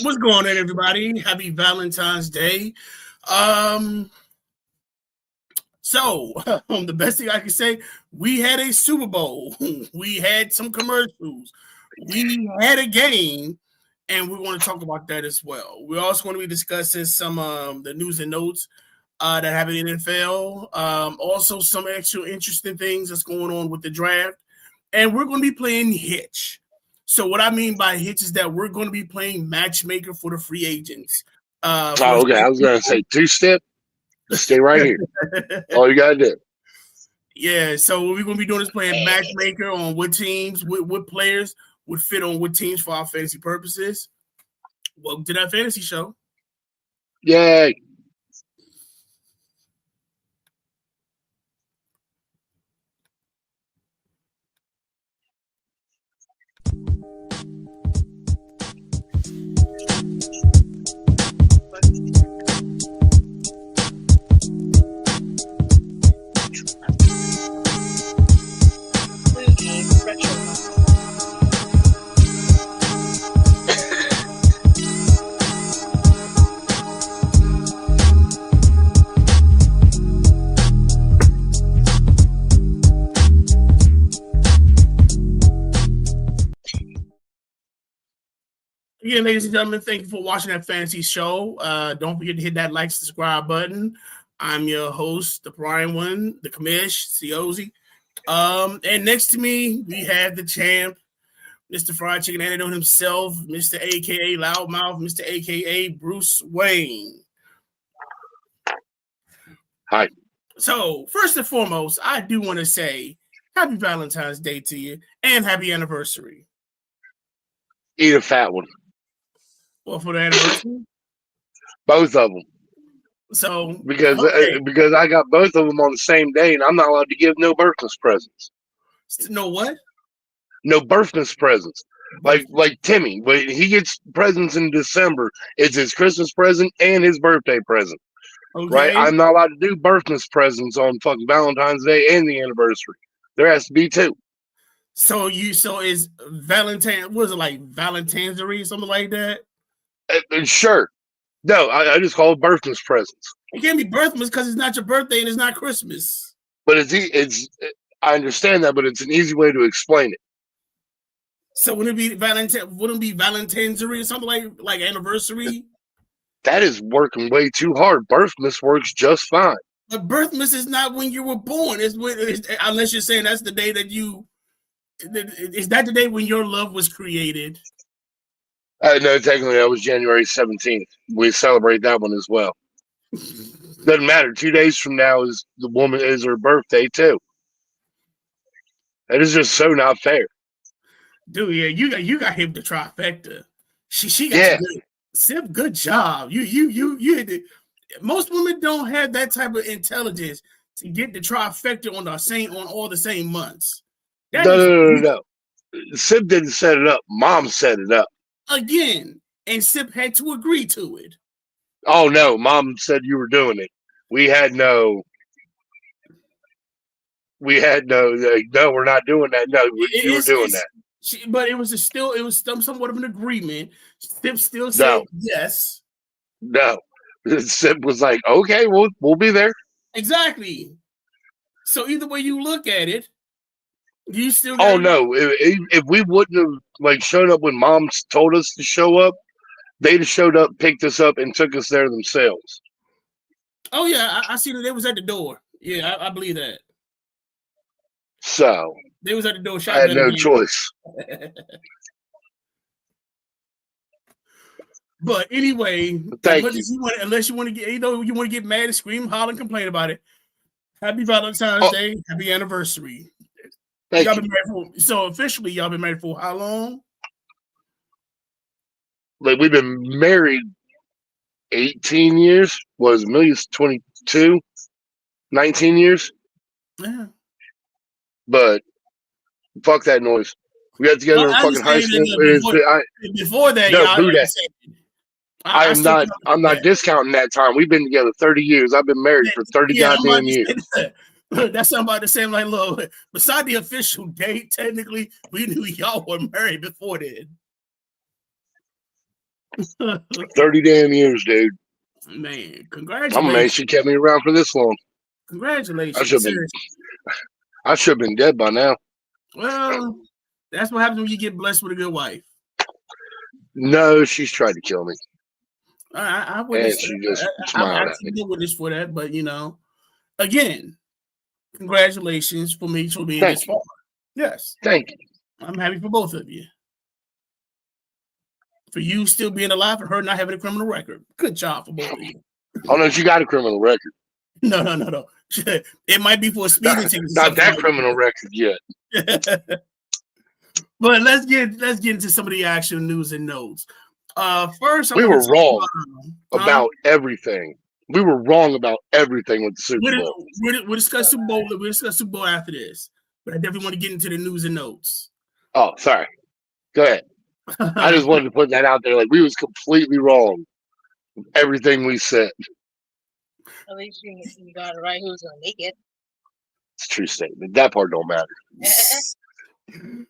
What's going on, everybody? Happy Valentine's Day. Um, the best thing I can say, we had a Super Bowl, we had some commercials, we had a game, and we want to talk about that as well. We're also going to be discussing some the news and notes that happen in the NFL. Also, some extra interesting things that's going on with the draft, and we're going to be playing Hitch. So what I mean by Hitch is that we're going to be playing matchmaker for the free agents. Okay. I was gonna say two-step. Stay right here. All you gotta do. Yeah, so what we're going to be doing is playing matchmaker on what teams, what players would fit on what teams for our fantasy purposes. Welcome to that fantasy show. Yay! Again, ladies and gentlemen, thank you for watching that fantasy show. Don't forget to hit that like, subscribe button. I'm your host, the Brian one, the commish, Ciozy. And next to me, we have the champ, Mr. Fried Chicken Antidote himself, Mr. AKA Loudmouth, Mr. AKA Bruce Wayne. Hi. So, first and foremost, I do want to say happy Valentine's Day to you and happy anniversary. Eat a fat one. Well, for the anniversary? Both of them. So, because I got both of them on the same day, and I'm not allowed to give no birthday presents. No what? No birthday presents. Like Timmy, but he gets presents in December. It's his Christmas present and his birthday present. Okay. Right? I'm not allowed to do birthday presents on fucking Valentine's Day and the anniversary. There has to be two. So is Valentine? Was it like Valentine's something like that? Sure. No, I just call it birthday presents. It can't be birthday because it's not your birthday and it's not Christmas. But it's I understand that, but it's an easy way to explain it. So wouldn't it be Valentine? Wouldn't it be Valentine's or something like anniversary? That is working way too hard. Birthmas works just fine. But birthmas is not when you were born. It's unless you're saying that's the day that you. Is that the day when your love was created? No, technically that was January 17th. We celebrate that one as well. Doesn't matter. 2 days from now is her birthday too. That is just so not fair. Dude, yeah, you got him the trifecta. She got you good. Sip, good job. You most women don't have that type of intelligence to get the trifecta on all the same months. No. Sip didn't set it up. Mom set it up. Again, and Sip had to agree to it. Oh no, Mom said you were doing it. We had no, no, we're not doing that. No, you were doing that. But it was somewhat of an agreement. Sip still said yes. No. Sip was like, okay, we'll be there. Exactly. So either way you look at it, you still. Oh no! If we wouldn't have showed up when Mom told us to show up, they'd have showed up, picked us up, and took us there themselves. Oh yeah, I see that they was at the door. Yeah, I believe that. So they was at the door. I had no choice. But anyway, unless you want to get, you want to get mad and scream, holler, and complain about it. Happy Valentine's Day, happy anniversary. Y'all been married so officially, y'all been married for how long? We've been married 18 years. Was Amelia's 22? 19 years? Yeah. But fuck that noise. We got together in fucking high school. Before that, no, I'm not discounting that time. We've been together 30 years. I've been married for 30 goddamn years. That's something about the same, like, look, beside the official date, technically, we knew y'all were married before then. 30 damn years, dude. Man, I'm congratulations. amazed she kept me around for this long. Congratulations. I should have been dead by now. Well, that's what happens when you get blessed with a good wife. No, she's tried to kill me. I And witnessed she that. just I'm smiled at actually me. no witness for that, but again, congratulations for me for being Thank this you. far. Yes, Thank you. I'm happy for both of you. For you still being alive and her not having a criminal record. Good job for both of you. Oh no, she got a criminal record. No. It might be for a speeding ticket. Not that criminal record yet. But let's get into some of the actual news and notes. First, We were wrong about everything. We were wrong about everything with the Super Bowl. We'll discuss Super Bowl. We'll discuss Super Bowl after this. But I definitely want to get into the news and notes. Oh, sorry. Go ahead. I just wanted to put that out there. Like, we was completely wrong. Everything we said. At least you got it right. Who's gonna make it? It's a true statement. That part don't matter.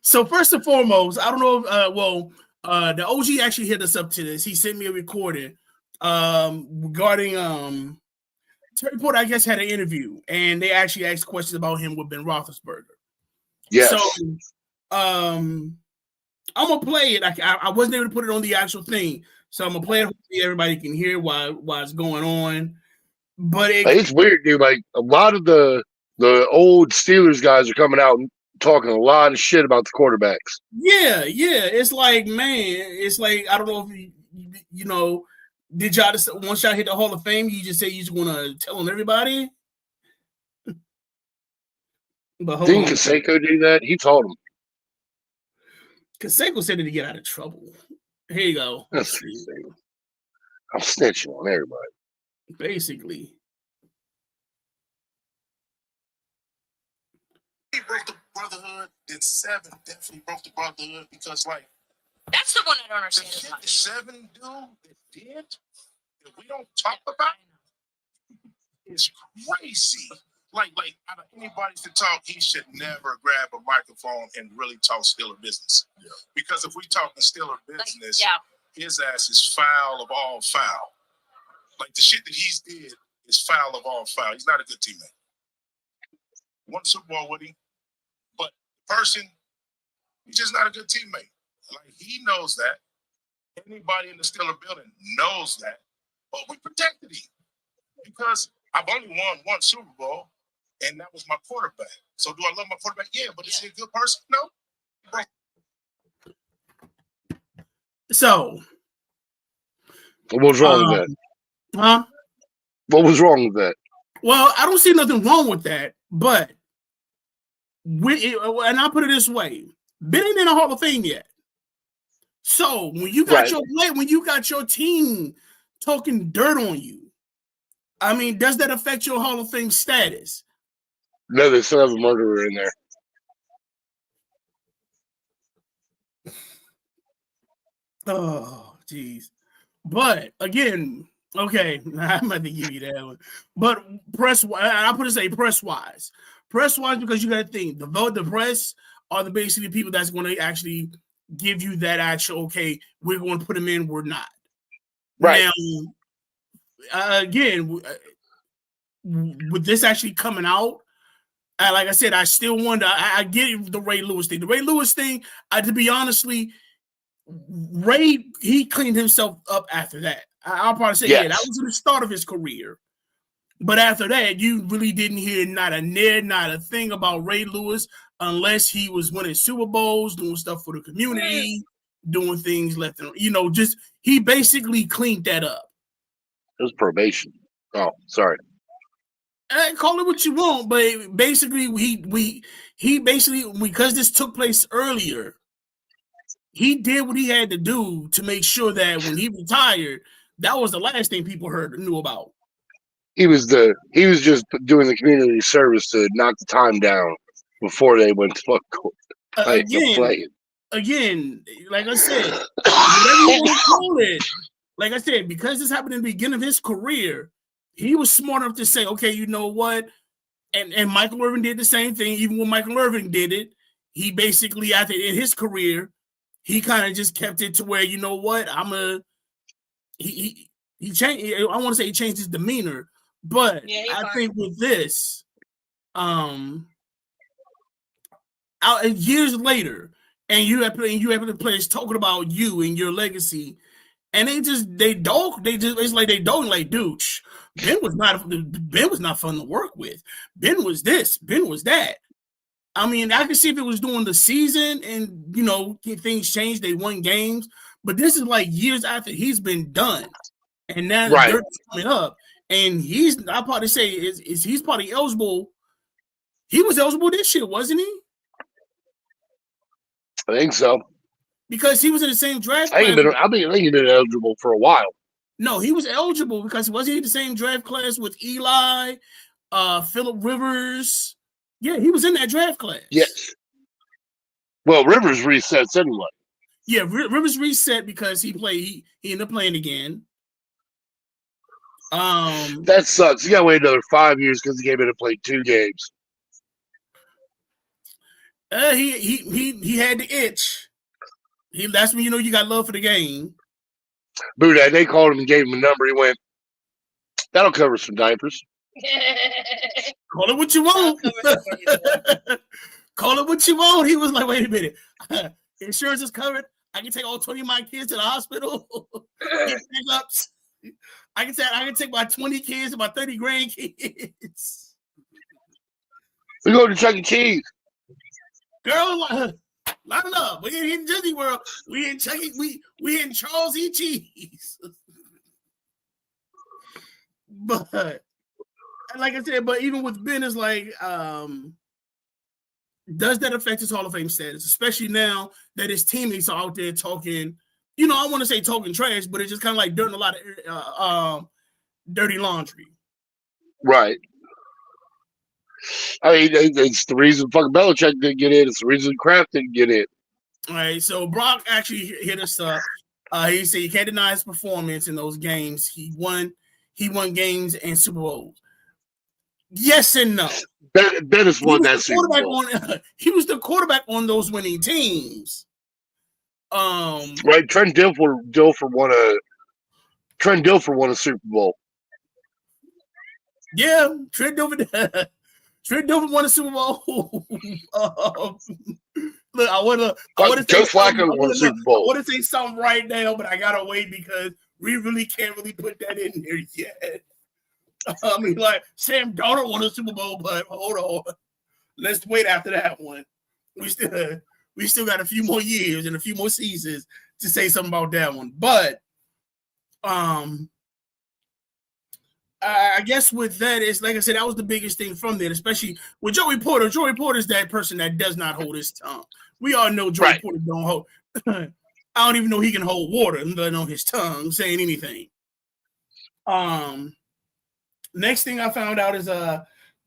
So first and foremost, I don't know if the OG actually hit us up to this. He sent me a recording regarding Terry Porter, I guess, had an interview, and they actually asked questions about him with Ben Roethlisberger. Yes. So I'm gonna play it. I wasn't able to put it on the actual thing, so I'm gonna play it. Hopefully everybody can hear why it's going on. But it's weird, dude. Like, a lot of the old Steelers guys are coming out and talking a lot of shit about the quarterbacks. Yeah. It's like, man, it's like, I don't know if you know, did y'all just once y'all hit the Hall of Fame, you just say you just want to tell on everybody? But didn't Canseco do that? He told him. Canseco said it to get out of trouble. Here you go. I'm snitching on everybody. Basically. He broke the brotherhood. Then Seven definitely broke the brotherhood because, like, that's the one I don't understand. The shit that Seven do that did that we don't talk about is crazy. Like out of anybody to talk, he should never grab a microphone and really talk Steeler business. Yeah. Because if we talking Steeler business, his ass is foul of all foul. Like, the shit that he's did is foul of all foul. He's not a good teammate. Won Super Bowl with him, but the person, he's just not a good teammate. Like, he knows that. Anybody in the Steeler building knows that. But we protected him because I've only won one Super Bowl, and that was my quarterback. So do I love my quarterback? Yeah, but is he a good person? No. So, what was wrong with that? Huh? What was wrong with that? Well, I don't see nothing wrong with that, but and I'll put it this way: Ben ain't in the Hall of Fame yet. So when you got your team talking dirt on you, I mean, does that affect your Hall of Fame status? No, they still have a murderer in there. Oh, jeez. But again, okay, I'm about to give you that one. But I put it say press wise because you got to think the press are basically people that's going to actually give you that actual, okay, we're going to put them in, we're not. Right. Now, again, with this actually coming out, like I said, I still wonder. I get the Ray Lewis thing. The Ray Lewis thing, to be honestly, Ray, he cleaned himself up after that. I'll probably say, yeah, that was the start of his career. But after that, you really didn't hear not a thing about Ray Lewis unless he was winning Super Bowls, doing stuff for the community, doing things left and just he basically cleaned that up. It was probation. Oh, sorry. Call it what you want, but basically he basically, because this took place earlier, he did what he had to do to make sure that when he retired, that was the last thing people knew about. He was just doing the community service to knock the time down before they went to fuck court. Again, like I said, whatever you want to call it, like I said, because this happened in the beginning of his career, he was smart enough to say, okay, you know what? And Michael Irvin did the same thing. Even when Michael Irvin did it, he basically, in his career, he kind of just kept it to where, you know what? I'm going to he changed. I want to say he changed his demeanor, but Yeah, he I fine. think with this, out years later, and you have the players talking about you and your legacy, and they dog. It's like they dog like, dude, Ben was not fun to work with. Ben was this. Ben was that. I mean, I can see if it was during the season and things changed. They won games, but this is like years after he's been done, and now Right. they're coming up, and I'll probably say is he's probably eligible. He was eligible this year, wasn't he? I think so. Because he was in the same draft I class. think he's been eligible for a while. No, he was eligible because wasn't he the same draft class with Eli, Phillip Rivers? Yeah, he was in that draft class. Yes. Well, Rivers resets anyway. Yeah, Rivers reset because he ended up playing again. That sucks. You gotta wait another 5 years because he came in and played 2 games. He had the itch. That's when you got love for the game. Buddha, they called him and gave him a number. He went, "That'll cover some diapers." Call it what you want. Call it what you want. He was like, wait a minute. Insurance is covered. I can take all 20 of my kids to the hospital. Get pickups. I can take my 20 kids and my 30 grandkids. We go to Chuck E. Cheese. Girl, line up. We ain't in Disney World. We in Chuck E. We in Charles E. Cheese. But like I said, but even with Ben, it's like, does that affect his Hall of Fame status? Especially now that his teammates are out there talking, I want to say talking trash, but it's just kind of like doing a lot of dirty laundry. Right. I mean, it's the reason fucking Belichick didn't get in. It's the reason Kraft didn't get in. All right, so Brock actually hit us up. He said you can't deny his performance in those games. He won games and Super Bowls. Yes and no. Dennis won that Super Bowl. He was the quarterback on those winning teams. Right, Trent Dilfer won a Super Bowl. Yeah, Trent Dilfer won a Super Bowl. Look, I want to Joe Flacco won a Super Bowl. I want to say something right now, but I gotta wait because we really can't put that in there yet. I mean, like Sam Darnold won a Super Bowl, but hold on, let's wait after that one. We still got a few more years and a few more seasons to say something about that one. But I guess with that, it's like I said, that was the biggest thing from there, especially with Joey Porter. Joey Porter is that person that does not hold his tongue. We all know Joey Porter don't hold. I don't even know he can hold water, let alone his tongue saying anything. Next thing I found out is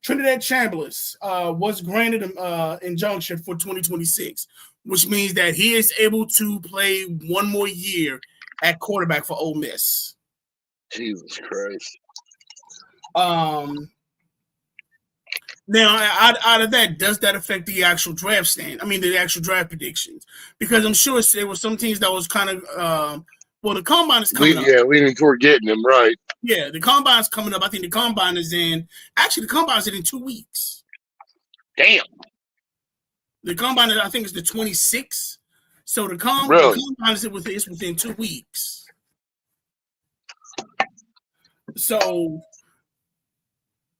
Trinidad Chambliss was granted an injunction for 2026, which means that he is able to play one more year at quarterback for Ole Miss. Jesus Christ. Now, out of that, does that affect the actual draft stand? I mean, the actual draft predictions? Because I'm sure there were some teams that was kind of the combine is coming up. Yeah, we didn't toward getting them right. Yeah, the combine is coming up. I think the combine is in 2 weeks. Damn. The combine, I think, is the 26th. So the combine is within 2 weeks. So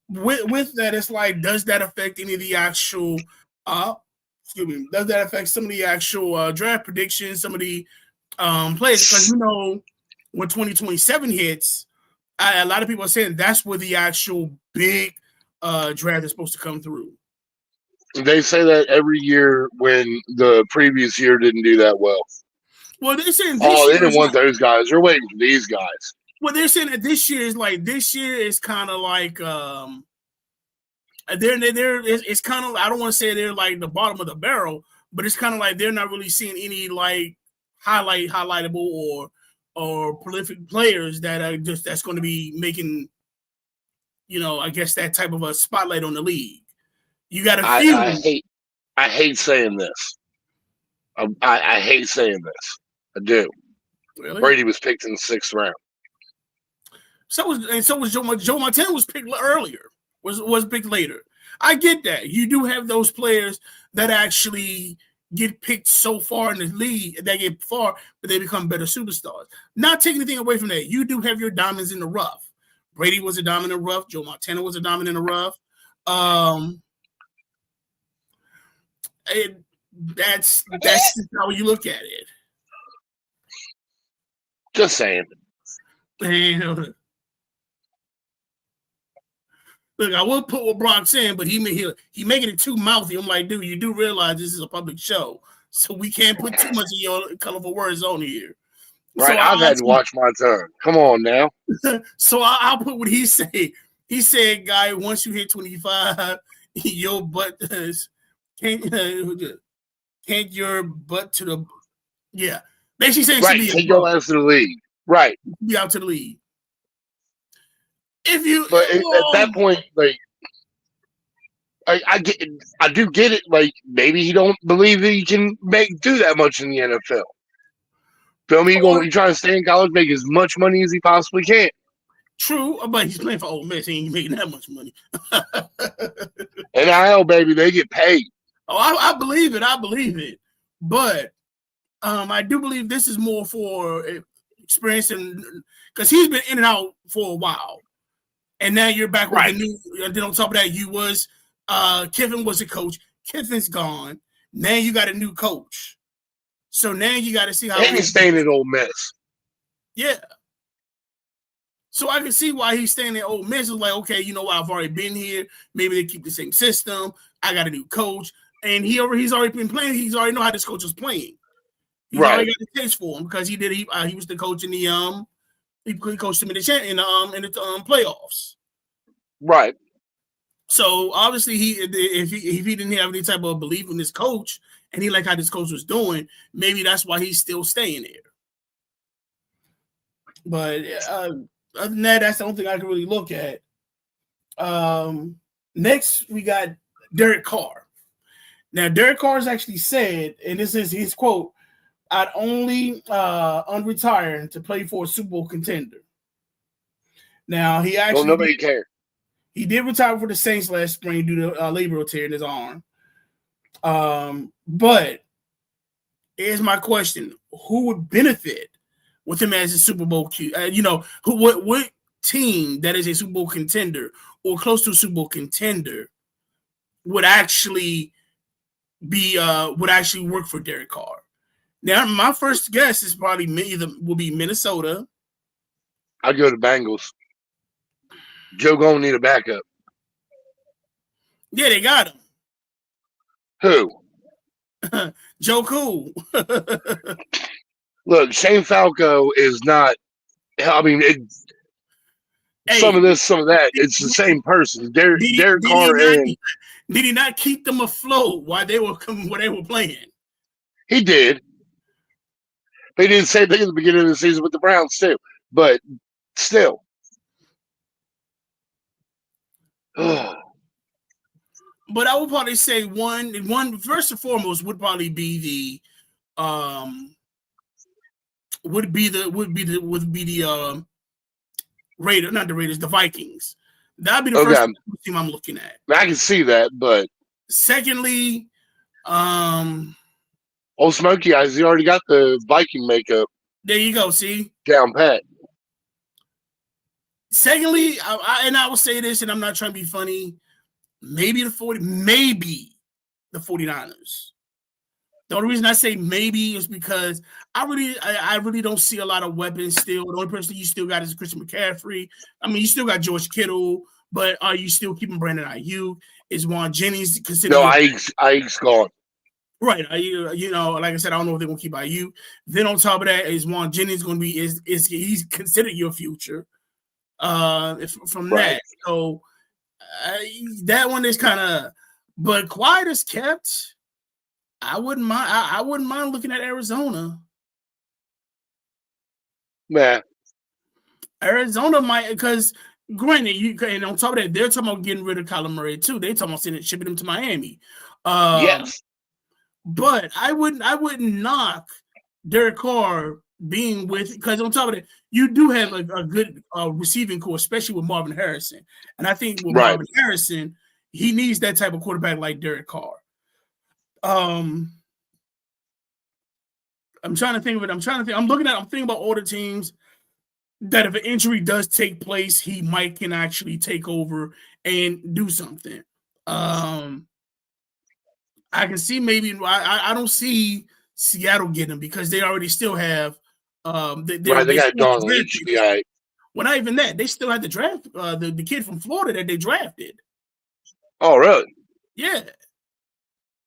with that, it's like, does that affect any of the actual? Does that affect some of the actual draft predictions? Some of the players, because when 2027 hits, a lot of people are saying that's where the actual big draft is supposed to come through. They say that every year when the previous year didn't do that well. Well, they're saying they didn't want those guys. They're waiting for these guys. Well, they're saying that this year is kind of like it's kind of, I don't want to say they're like the bottom of the barrel, but it's kind of like they're not really seeing any like highlightable or prolific players that are that's going to be making, I guess that type of a spotlight on the league. You got a few. I hate saying this. I hate saying this. I do. Really? Brady was picked in the 6th round. So was Joe Montana was picked earlier. Was picked later. I get that. You do have those players that actually get picked so far in the league, they get far, but they become better superstars. Not taking anything away from that. You do have your diamonds in the rough. Brady was a diamond in the rough. Joe Montana was a diamond in the rough. That's how you look at it. Just saying. And, look, I will put what Brock's saying, but he making it too mouthy. I'm like, dude, you do realize this is a public show, so we can't put too much of your colorful words on here. Right, So I've had to watch my tongue. Come on now. So I'll put what he said. He said, "Guy, once you hit 25, your butt can't your butt to the Basically saying right, take your ass to the league. Right, be out to the league. At that point, like, I do get it. Like, maybe he don't believe that he can do that much in the NFL. Feel me? You're trying to stay in college, make as much money as he possibly can. True, but he's playing for Ole Miss. He ain't making that much money. NIL, baby, they get paid. Oh, I believe it. I believe it. But I do believe this is more for experience, because he's been in and out for a while. And now you're back with the new. And then on top of that, Kiffin was a coach. Kiffin's gone. Now you got a new coach. So now you got to see how he's staying at Ole Miss. Yeah. So I can see why he's staying at Ole Miss. It's like, okay, you know what? I've already been here. Maybe they keep the same system. I got a new coach, and he's already been playing. He's already know how this coach is playing. He's already got the taste for him because he was the coach in the he coached him in the playoffs. Right. So obviously if he didn't have any type of belief in this coach and he liked how this coach was doing, maybe that's why he's still staying there. But other than that, that's the only thing I can really look at. Next, we got Derek Carr. Now, Derek Carr has actually said, and this is his quote, "I'd only unretire to play for a Super Bowl contender." Now, he actually nobody cared. He did retire for the Saints last spring due to labral tear in his arm. But here's my question: who would benefit with him as a Super Bowl? What team that is a Super Bowl contender or close to a Super Bowl contender would actually work for Derek Carr? Now, my first guess is probably will be Minnesota. I'd go to Bengals. Joe gonna need a backup. Yeah, they got him. Who? Joe Cool. Look, Shane Falco is not. I mean, some of this, some of that. It's the same person. Derek Carr. Did he not keep them afloat while they were playing? He did. They did the same thing at the beginning of the season with the Browns too. But still. But I would probably say one first and foremost would probably be the Raiders, not the Raiders, the Vikings. That'd be the first team I'm looking at. I can see that, but secondly, Old Smokey Eyes, he already got the Viking makeup. There you go. See, down pat. Secondly, I will say this, and I'm not trying to be funny. Maybe the 49ers. The only reason I say maybe is because I really don't see a lot of weapons still. The only person you still got is Christian McCaffrey. I mean, you still got George Kittle, but are you still keeping Brandon Ayuk? Is Juan Jennings considered? No, Ayuk's gone. Right. Like I said, I don't know if they're gonna keep Ayuk. Then on top of that, is Juan Jennings gonna be is he's considered your future? From that, so that one is kind of, but quiet as kept. I wouldn't mind. I wouldn't mind looking at Arizona. Man, Arizona might, because granted, and on top of that, they're talking about getting rid of Kyler Murray too. They're talking about shipping him to Miami. Yes, but I wouldn't knock Derek Carr being with, because on top of that, you do have a good receiving core, especially with Marvin Harrison. And I think with Right. Marvin Harrison, he needs that type of quarterback like Derek Carr. I'm trying to think of it. I'm thinking about all the teams that if an injury does take place, he can actually take over and do something. I can see maybe I don't see Seattle getting him because they already still have They got Donald. Yeah. Well, not even that. They still had the draft the kid from Florida that they drafted. Oh, really? Yeah.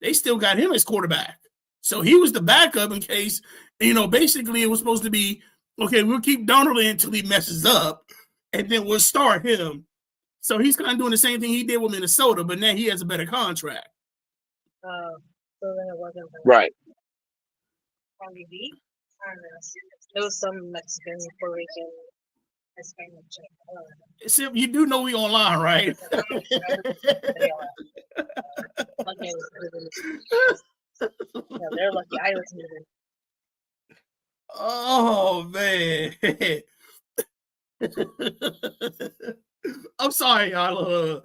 They still got him as quarterback. So he was the backup in case, basically it was supposed to be, okay, we'll keep Donald in until he messes up, and then we'll start him. So he's kind of doing the same thing he did with Minnesota, but now he has a better contract. So then it wasn't right. RVD? I don't know. It was some Mexican, Puerto Rican, Hispanic chick. Except you do know we online, right? They're lucky I was moving. Oh man. I'm sorry, y'all.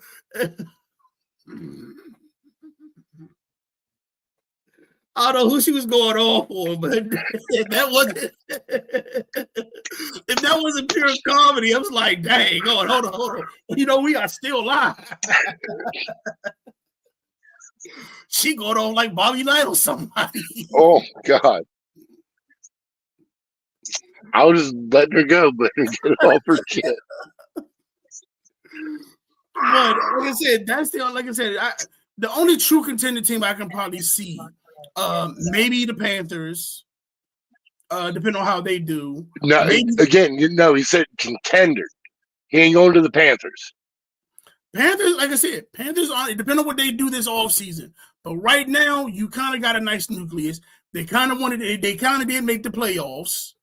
I don't know who she was going on for, but if that wasn't pure comedy, I was like, dang, hold on. We are still live. She going on like Bobby Knight or somebody. Oh God. I was just letting her go, but get off her shit. But like I said, the only true contender team I can probably see. Maybe the Panthers, depending on how they do. No, he said contender. He ain't going to the Panthers. Panthers, like I said, depending on what they do this offseason. But right now, you kind of got a nice nucleus. They kind of did make the playoffs.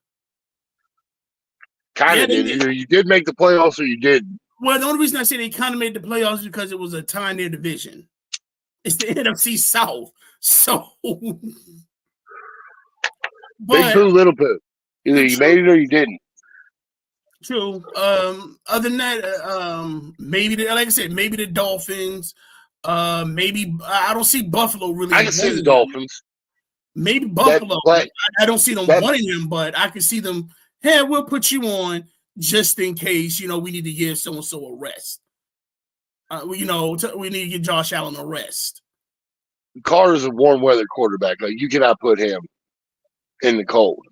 Kind of did. Either you did make the playoffs or you didn't. Well, the only reason I say they kind of made the playoffs is because it was a tie in their division. It's the NFC South. So, big poo, little poo. Either you made it or you didn't. True. Other than that, maybe like I said, maybe the Dolphins. Maybe I don't see Buffalo really. I can see the Dolphins. Maybe Buffalo. I don't see them wanting them, but I can see them. Hey, we'll put you on just in case. We need to give so and so a rest. We need to give Josh Allen a rest. Carr is a warm weather quarterback. Like you cannot put him in the cold.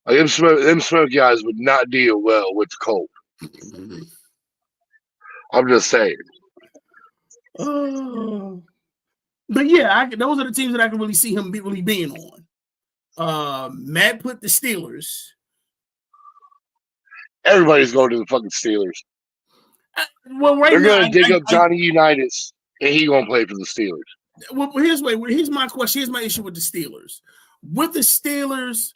Like them smoke guys would not deal well with the cold. I'm just saying. But yeah, those are the teams that I can really see him really being on. Matt put the Steelers. Everybody's going to the fucking Steelers. Well, they're going to dig up Johnny Unitas, and he's going to play for the Steelers. Well, here's my question. Here's my issue with the Steelers. With the Steelers,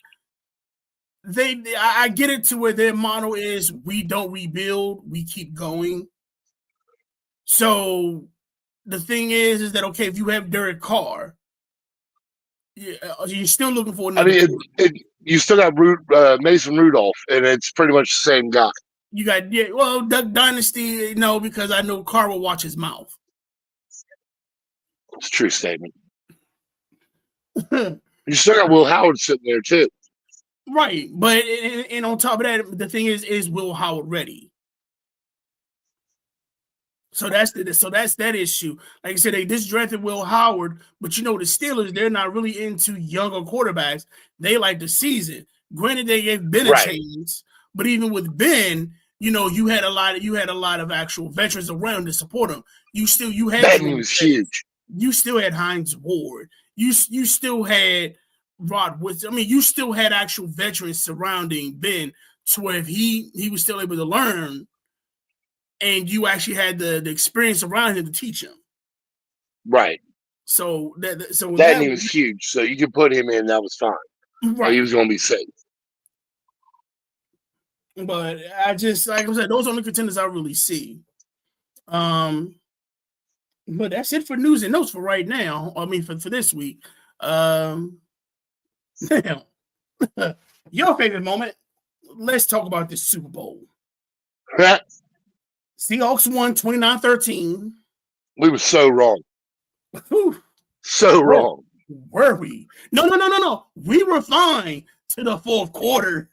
I get it to where their motto is we don't rebuild, we keep going. So the thing is that okay, if you have Derek Carr, you're still looking for another. You still got Mason Rudolph, and it's pretty much the same guy. You got Duck Dynasty, no, because I know Carr will watch his mouth. It's a true statement. You still got Will Howard sitting there too. Right, but and on top of that, the thing is Will Howard ready? So that's that issue. Like I said, they just drafted Will Howard, but the Steelers, they're not really into younger quarterbacks. They like the season. Granted, they gave Ben a chance, but even with Ben, you had a lot of actual veterans around to support him. You had Ben was huge. You still had Hines Ward. You still had Rod Woods. I mean, you still had actual veterans surrounding Ben, to where if he was still able to learn. And you actually had the experience around him to teach him. Right. So that was huge. So you could put him in, that was fine. Right. He was going to be safe. But I just, like I said, those are the contenders I really see. But that's it for news and notes for right now. I mean, for this week. Now, your favorite moment. Let's talk about this Super Bowl. Seahawks won 29-13. We were so wrong. Whew. So wrong. Were we? No. We were fine to the fourth quarter.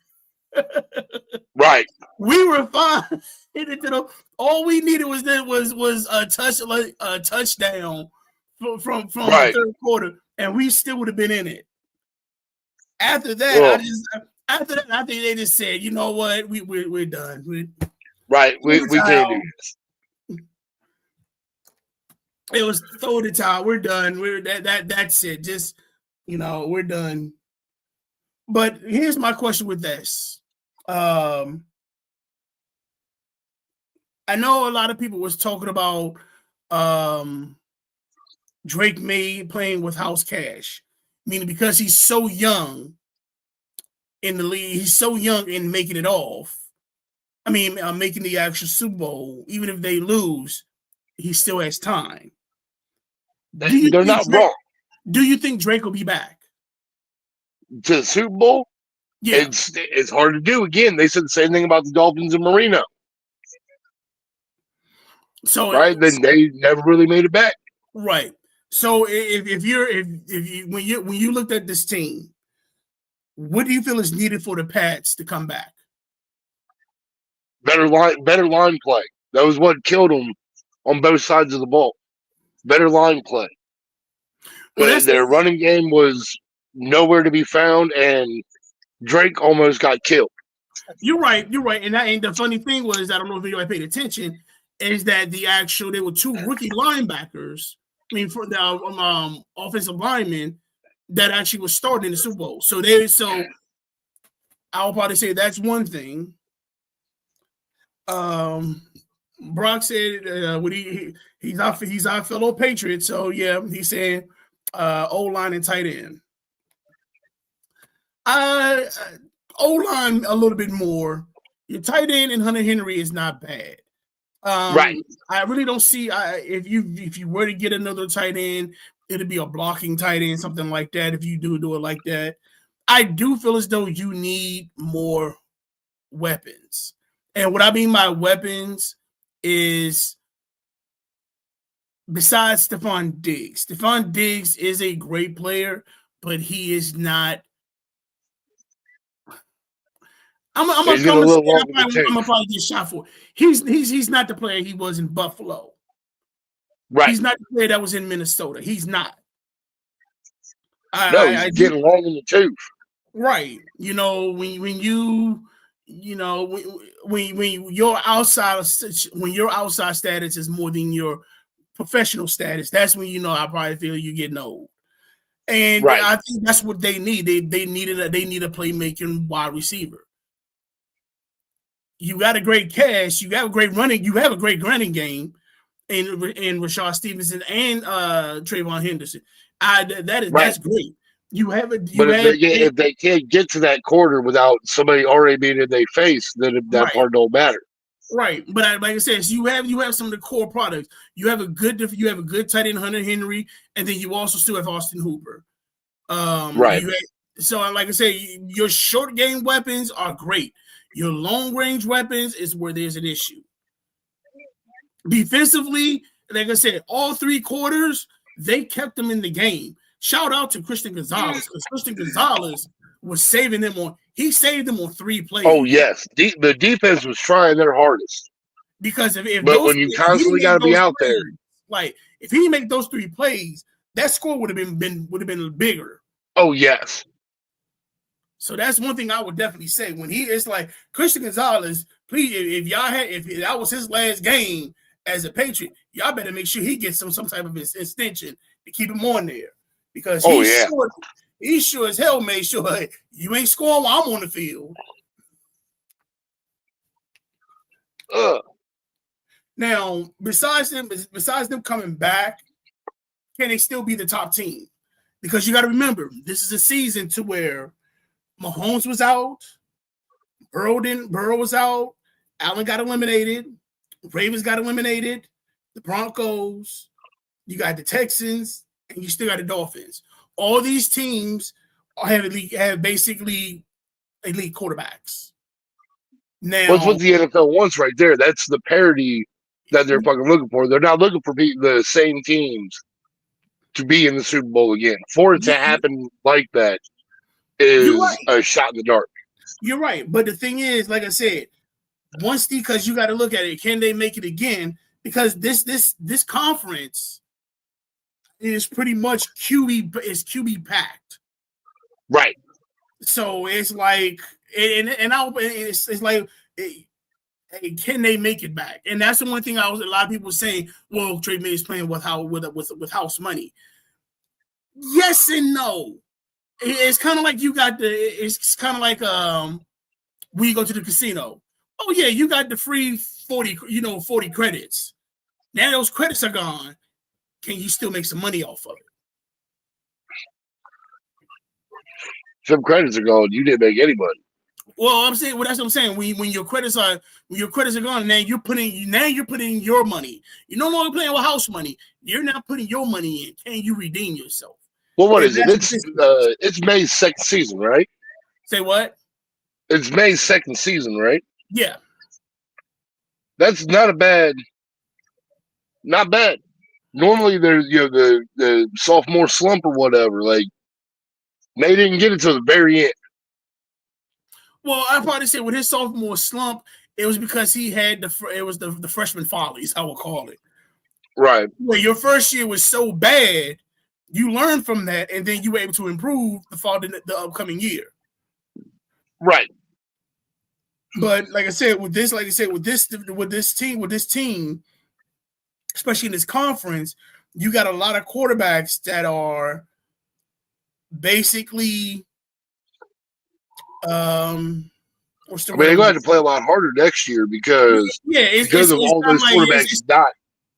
Right. We were fine. All we needed was a touchdown from Right. the third quarter, and we still would have been in it. After that, I think they just said, you know what, we're done. We can't do this. It was throw the towel. We're done. That's it. Just we're done. But here's my question with this. I know a lot of people was talking about Drake May playing with house cash, meaning because he's so young in the league, he's so young in making it off. I mean, making the actual Super Bowl, even if they lose, he still has time. They're not wrong. Do you think Drake will be back to the Super Bowl? Yeah, it's hard to do. Again, they said the same thing about the Dolphins and Marino. So right, then they never really made it back. Right. So if you when you looked at this team, what do you feel is needed for the Pats to come back? Better line play. That was what killed them on both sides of the ball. Better line play. Well, their running game was nowhere to be found, and Drake almost got killed. You're right. And the funny thing was, I don't know if anybody paid attention, is that there were two rookie linebackers. I mean, for the offensive linemen that actually was starting in the Super Bowl. So I'll probably say that's one thing. Brock said he's our fellow Patriot. So yeah, he's saying O-line and tight end. O-line a little bit more. Your tight end and Hunter Henry is not bad. Right. I really don't see if you were to get another tight end, it'd be a blocking tight end, something like that. If you do it like that, I do feel as though you need more weapons. And what I mean by weapons is besides Stephon Diggs. Stephon Diggs is a great player, but he is not. I'm gonna probably get shot for. He's not the player he was in Buffalo. Right. He's not the player that was in Minnesota. He's not. He's getting long in the tooth. Right. When your outside status is more than your professional status, that's when I probably feel you're getting old. And right. I think that's what they need. They need a playmaking wide receiver. You got a great cash. You have a great running. You have a great running game in Rashad Stevenson and Trayvon Henderson. That's great. If they can't get to that quarter without somebody already being in their face, then that part don't matter. Right, but like I said, so you have some of the core products. You have a good tight end, Hunter Henry, and then you also still have Austin Hooper. Right. So like I said, your short game weapons are great. Your long range weapons is where there's an issue. Defensively, like I said, all three quarters they kept them in the game. Shout out to Christian Gonzalez because Christian Gonzalez was saving them he saved them on 3 plays. Oh yes, the defense was trying their hardest because if when you constantly got to be out there, like if he didn't make those 3 plays, that score would have been bigger. Oh yes. So that's one thing I would definitely say when it's like Christian Gonzalez. Please, if that was his last game as a Patriot, y'all better make sure he gets some type of extension to keep him on there. Because he sure as hell made sure you ain't scoring while I'm on the field. Now, besides them coming back, can they still be the top team? Because you got to remember, this is a season to where Mahomes was out, Burrow was out, Allen got eliminated, Ravens got eliminated, the Broncos, you got the Texans, and you still got the Dolphins. All these teams have basically elite quarterbacks. Now, what's what the NFL wants right there? That's the parity that they're fucking looking for. They're not looking for the same teams to be in the Super Bowl again. For it to happen like that is a shot in the dark. You're right. But the thing is, like I said, because you got to look at it, can they make it again? Because this conference is pretty much QB packed. Right. So it's like, it's like, hey, can they make it back? And that's the one thing a lot of people saying, well, Trey May is playing with house money. Yes and no. It's kind of like it's kind of like when you go to the casino. Oh yeah, you got the free 40 credits. Now those credits are gone. Can you still make some money off of it? Some credits are gone. You didn't make any money. Well, that's what I'm saying. When your credits are gone, now you're putting your money. You're no longer playing with house money. You're now putting your money in. Can you redeem yourself? Well, what is it? It's May's second season, right? Say what? It's May's second season, right? Yeah. That's not bad. Normally there's the sophomore slump or whatever. Like May didn't get it to the very end. Well, I probably say with his sophomore slump, it was because he had the freshman follies, I will call it. Right. Where your first year was so bad, you learned from that, and then you were able to improve the upcoming year. Right. But like I said, with this team, especially in this conference, you got a lot of quarterbacks that are basically they're going to have to play a lot harder next year because of all those quarterbacks not.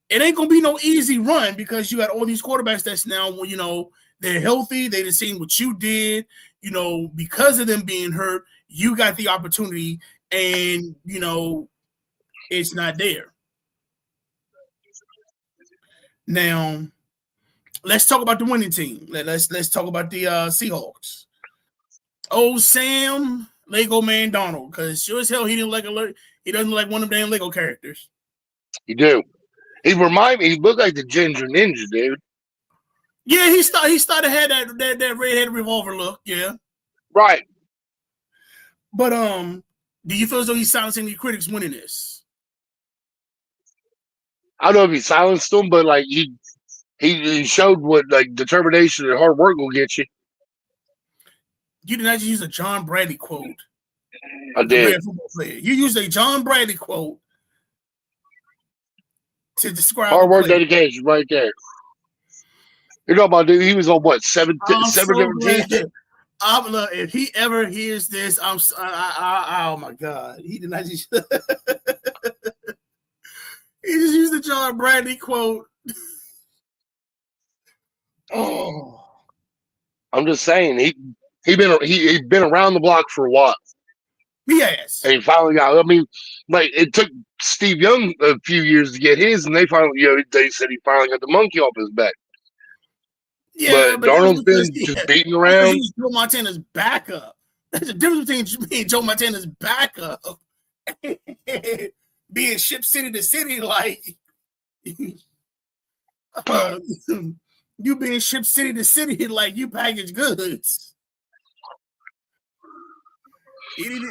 It ain't gonna be no easy run because you got all these quarterbacks that's now, they're healthy. They just seen what you did, because of them being hurt, you got the opportunity, and it's not there. Now, let's talk about the winning team. Let's talk about the Seahawks. Oh, Sam Lego Man Donald, because sure as hell he doesn't like one of them damn Lego characters. You do. He looked like the Ginger Ninja, dude. Yeah, he started had that red-headed revolver look, yeah. Right. But do you feel as though he's silencing the critics winning this? I don't know if he silenced them, but like he showed what like determination and hard work will get you. You did not just use a John Bradley quote. I did. You used a John Bradley quote to describe hard work, dedication, right there. You know about dude? He was on what 7 different teams. If he ever hears this, oh my God, he did not just. He just used the John Bradley quote. Oh, I'm just saying he been around the block for a while. Yes, and he finally got. I mean, like it took Steve Young a few years to get his, and they finally, they said he finally got the monkey off his back. Yeah, but Darnold's been just beating around. He's Joe Montana's backup. There's a difference between being Joe Montana's backup being shipped city to city, like you being shipped city to city, like you package goods.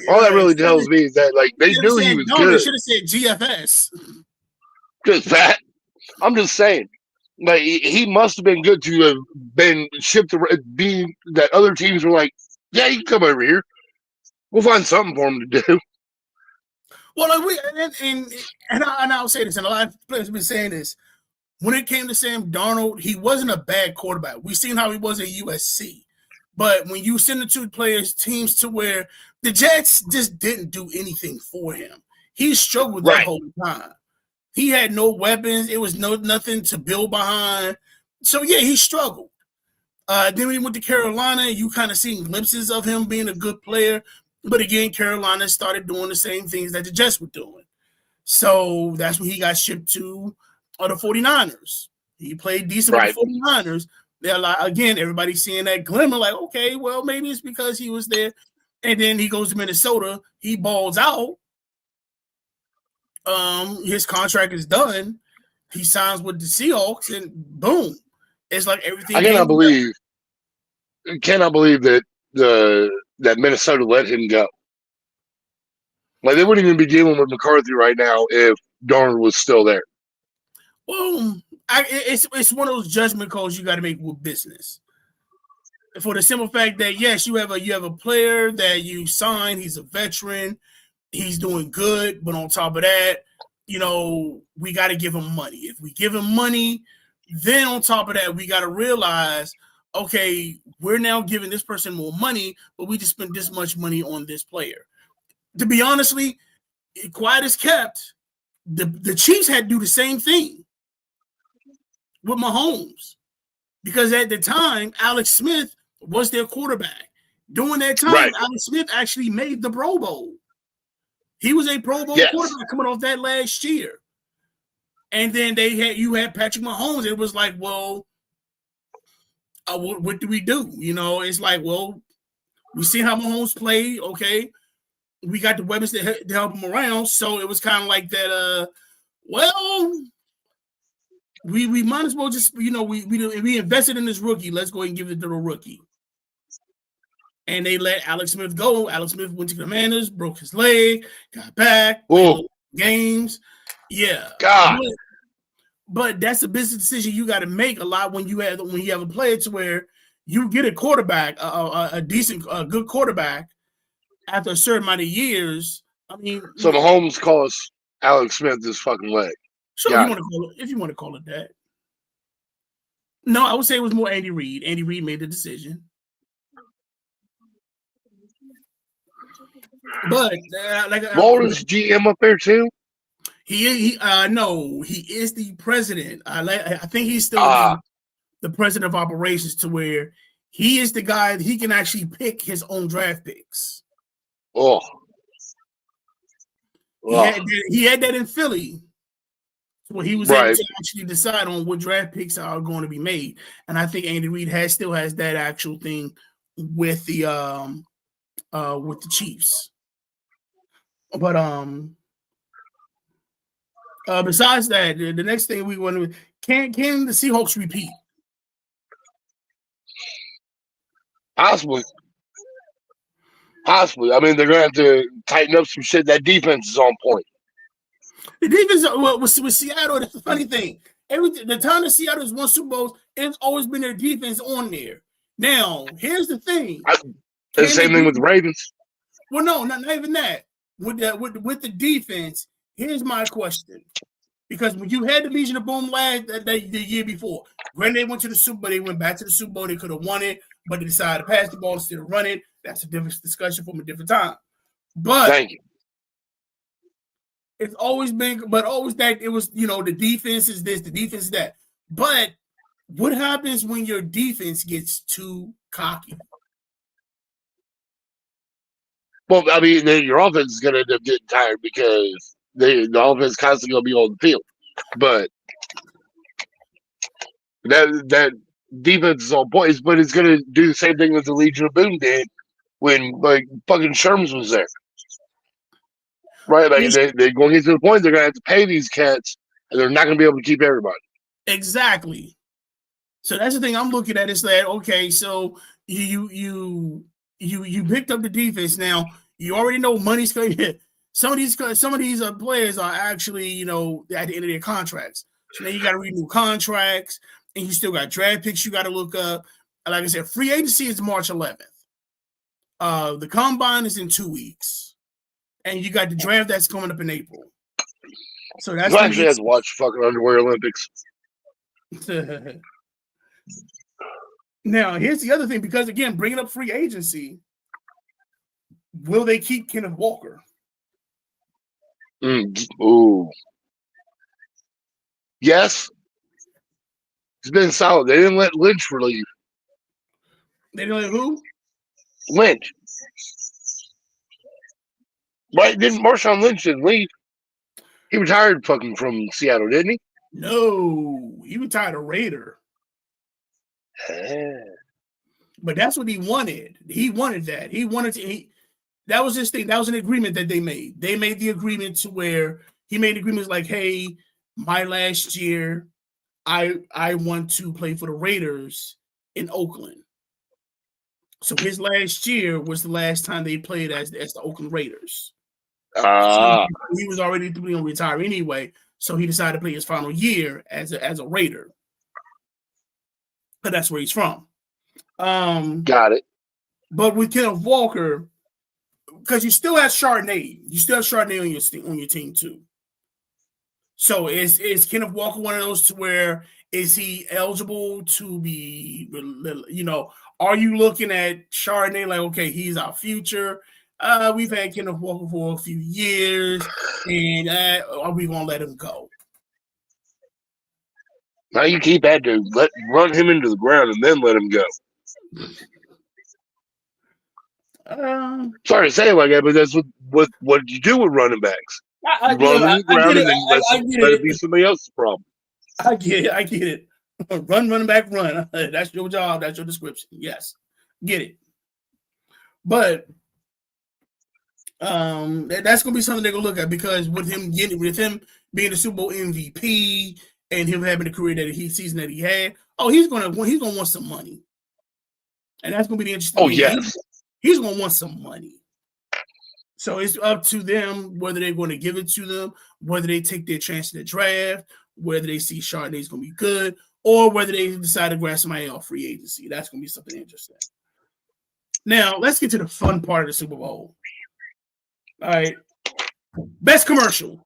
All that really tells me is that like they knew he was good. They should have said GFS. Just that. I'm just saying. Like he must have been good to have been shipped being that other teams were like, yeah, you can come over here. We'll find something for him to do. Well, and I'll say this, and a lot of players have been saying this. When it came to Sam Darnold, he wasn't a bad quarterback. We've seen how he was at USC. But when you send the two teams to where the Jets just didn't do anything for him, he struggled that whole time. He had no weapons. It was nothing to build behind. So, yeah, he struggled. Then when he went to Carolina, you kind of seen glimpses of him being a good player. But again, Carolina started doing the same things that the Jets were doing. So that's when he got shipped to the 49ers. He played decent with the 49ers. they're like, again, everybody's seeing that glimmer, like, okay, well, maybe it's because he was there. And then he goes to Minnesota, he balls out. His contract is done. He signs with the Seahawks, and boom, it's like everything. I cannot believe that that Minnesota let him go. Like they wouldn't even be dealing with McCarthy right now if Darnold was still there. Well, it's one of those judgment calls you got to make with business. For the simple fact that yes, you have a player that you sign. He's a veteran. He's doing good, but on top of that, we got to give him money. If we give him money, then on top of that, we got to realize, okay, we're now giving this person more money, but we just spent this much money on this player. To be honestly, quiet as kept, the Chiefs had to do the same thing with Mahomes, because at the time, Alex Smith was their quarterback. During that time, right. Alex Smith actually made the Pro Bowl. He was a Pro Bowl quarterback coming off that last year. And then you had Patrick Mahomes. It was like, well, what do we do? It's like, well, we see how Mahomes played. Okay, we got the weapons to help him around. So it was kind of like that. Well, we might as well just we invested in this rookie. Let's go ahead and give it to the rookie. And they let Alex Smith go. Alex Smith went to the Commanders, broke his leg, got back, games. Yeah. God. But that's a business decision you got to make a lot when you have a player to where you get a quarterback, a good quarterback after a certain amount of years. I mean, so Mahomes cost Alex Smith this fucking leg. Sure, if you want to call it that. No, I would say it was more Andy Reid. Andy Reid made the decision. But Walter's GM up there too. He is the president. I think he's still the president of operations, to where he is the guy that he can actually pick his own draft picks. Oh, he had that in Philly, where he was able to actually decide on what draft picks are going to be made. And I think Andy Reid still has that actual thing with the Chiefs. But besides that, the next thing we want to can the Seahawks repeat? Possibly. I mean, they're gonna have to tighten up some shit. That defense is on point. The defense with Seattle. That's the funny thing. The time that Seattle has won Super Bowls, it's always been their defense on there. Now, here's the thing. The same thing with the Ravens. Well, no, not even that. With the defense, here's my question. Because when you had the Legion of Boom the year before, when they went to the Super Bowl, they went back to the Super Bowl, they could have won it, but they decided to pass the ball instead of run it. That's a different discussion from a different time. But thank you. It's always been, but always that it was, the defense is this, the defense is that. But what happens when your defense gets too cocky? Well, I mean, your offense is going to end up getting tired because the offense is constantly going to be on the field. But that defense is on point, but it's going to do the same thing that the Legion of Boom did when, like, fucking Sherms was there. Right? Like, they're going to get to the point they're going to have to pay these cats, and they're not going to be able to keep everybody. Exactly. So that's the thing I'm looking at is that, okay, so you picked up the defense. Now, you already know money's coming in. Some of these players are actually, at the end of their contracts. So now you got to renew contracts, and you still got draft picks you got to look up. Like I said, free agency is March 11th. The combine is in 2 weeks, and you got the draft that's coming up in April. So that's I actually have to watch fucking Underwear Olympics. Now, here's the other thing, because again, bringing up free agency, will they keep Kenneth Walker? Ooh. Yes. It's been solid. They didn't let Lynch leave. They didn't let who? Lynch. Right? Didn't Marshawn Lynch didn't leave? He retired fucking from Seattle, didn't he? No, he retired a Raider. But that's what he wanted. He wanted that. He wanted to. That was his thing. That was an agreement that they made. They made the agreement to where he made agreements like, "Hey, my last year, I want to play for the Raiders in Oakland." So his last year was the last time they played as the Oakland Raiders. So he was already going to retire anyway, so he decided to play his final year as a Raider. But that's where he's from. Got it. But with Kenneth Walker, because you still have Chardonnay. You still have Chardonnay on your team too. So is Kenneth Walker one of those to where is he eligible to be, are you looking at Chardonnay like, okay, he's our future? We've had Kenneth Walker for a few years, and are we going to let him go? Now you keep at to run him into the ground and then let him go. Sorry to say it like that, but that's what you do with running backs. You run them to the ground and then let it be somebody else's problem. I get it. Running back, run. That's your job. That's your description. Yes, get it. But that's gonna be something they're gonna look at because with him being the Super Bowl MVP and him having the career season that he had, he's gonna want some money, and that's gonna be the interesting. Oh yes, he's gonna want some money. So it's up to them whether they're going to give it to them, whether they take their chance in the draft, whether they see Chardonnay's going to be good, or whether they decide to grab somebody off free agency. That's going to be something interesting. Now, let's get to the fun part of the Super Bowl. All right. Best commercial.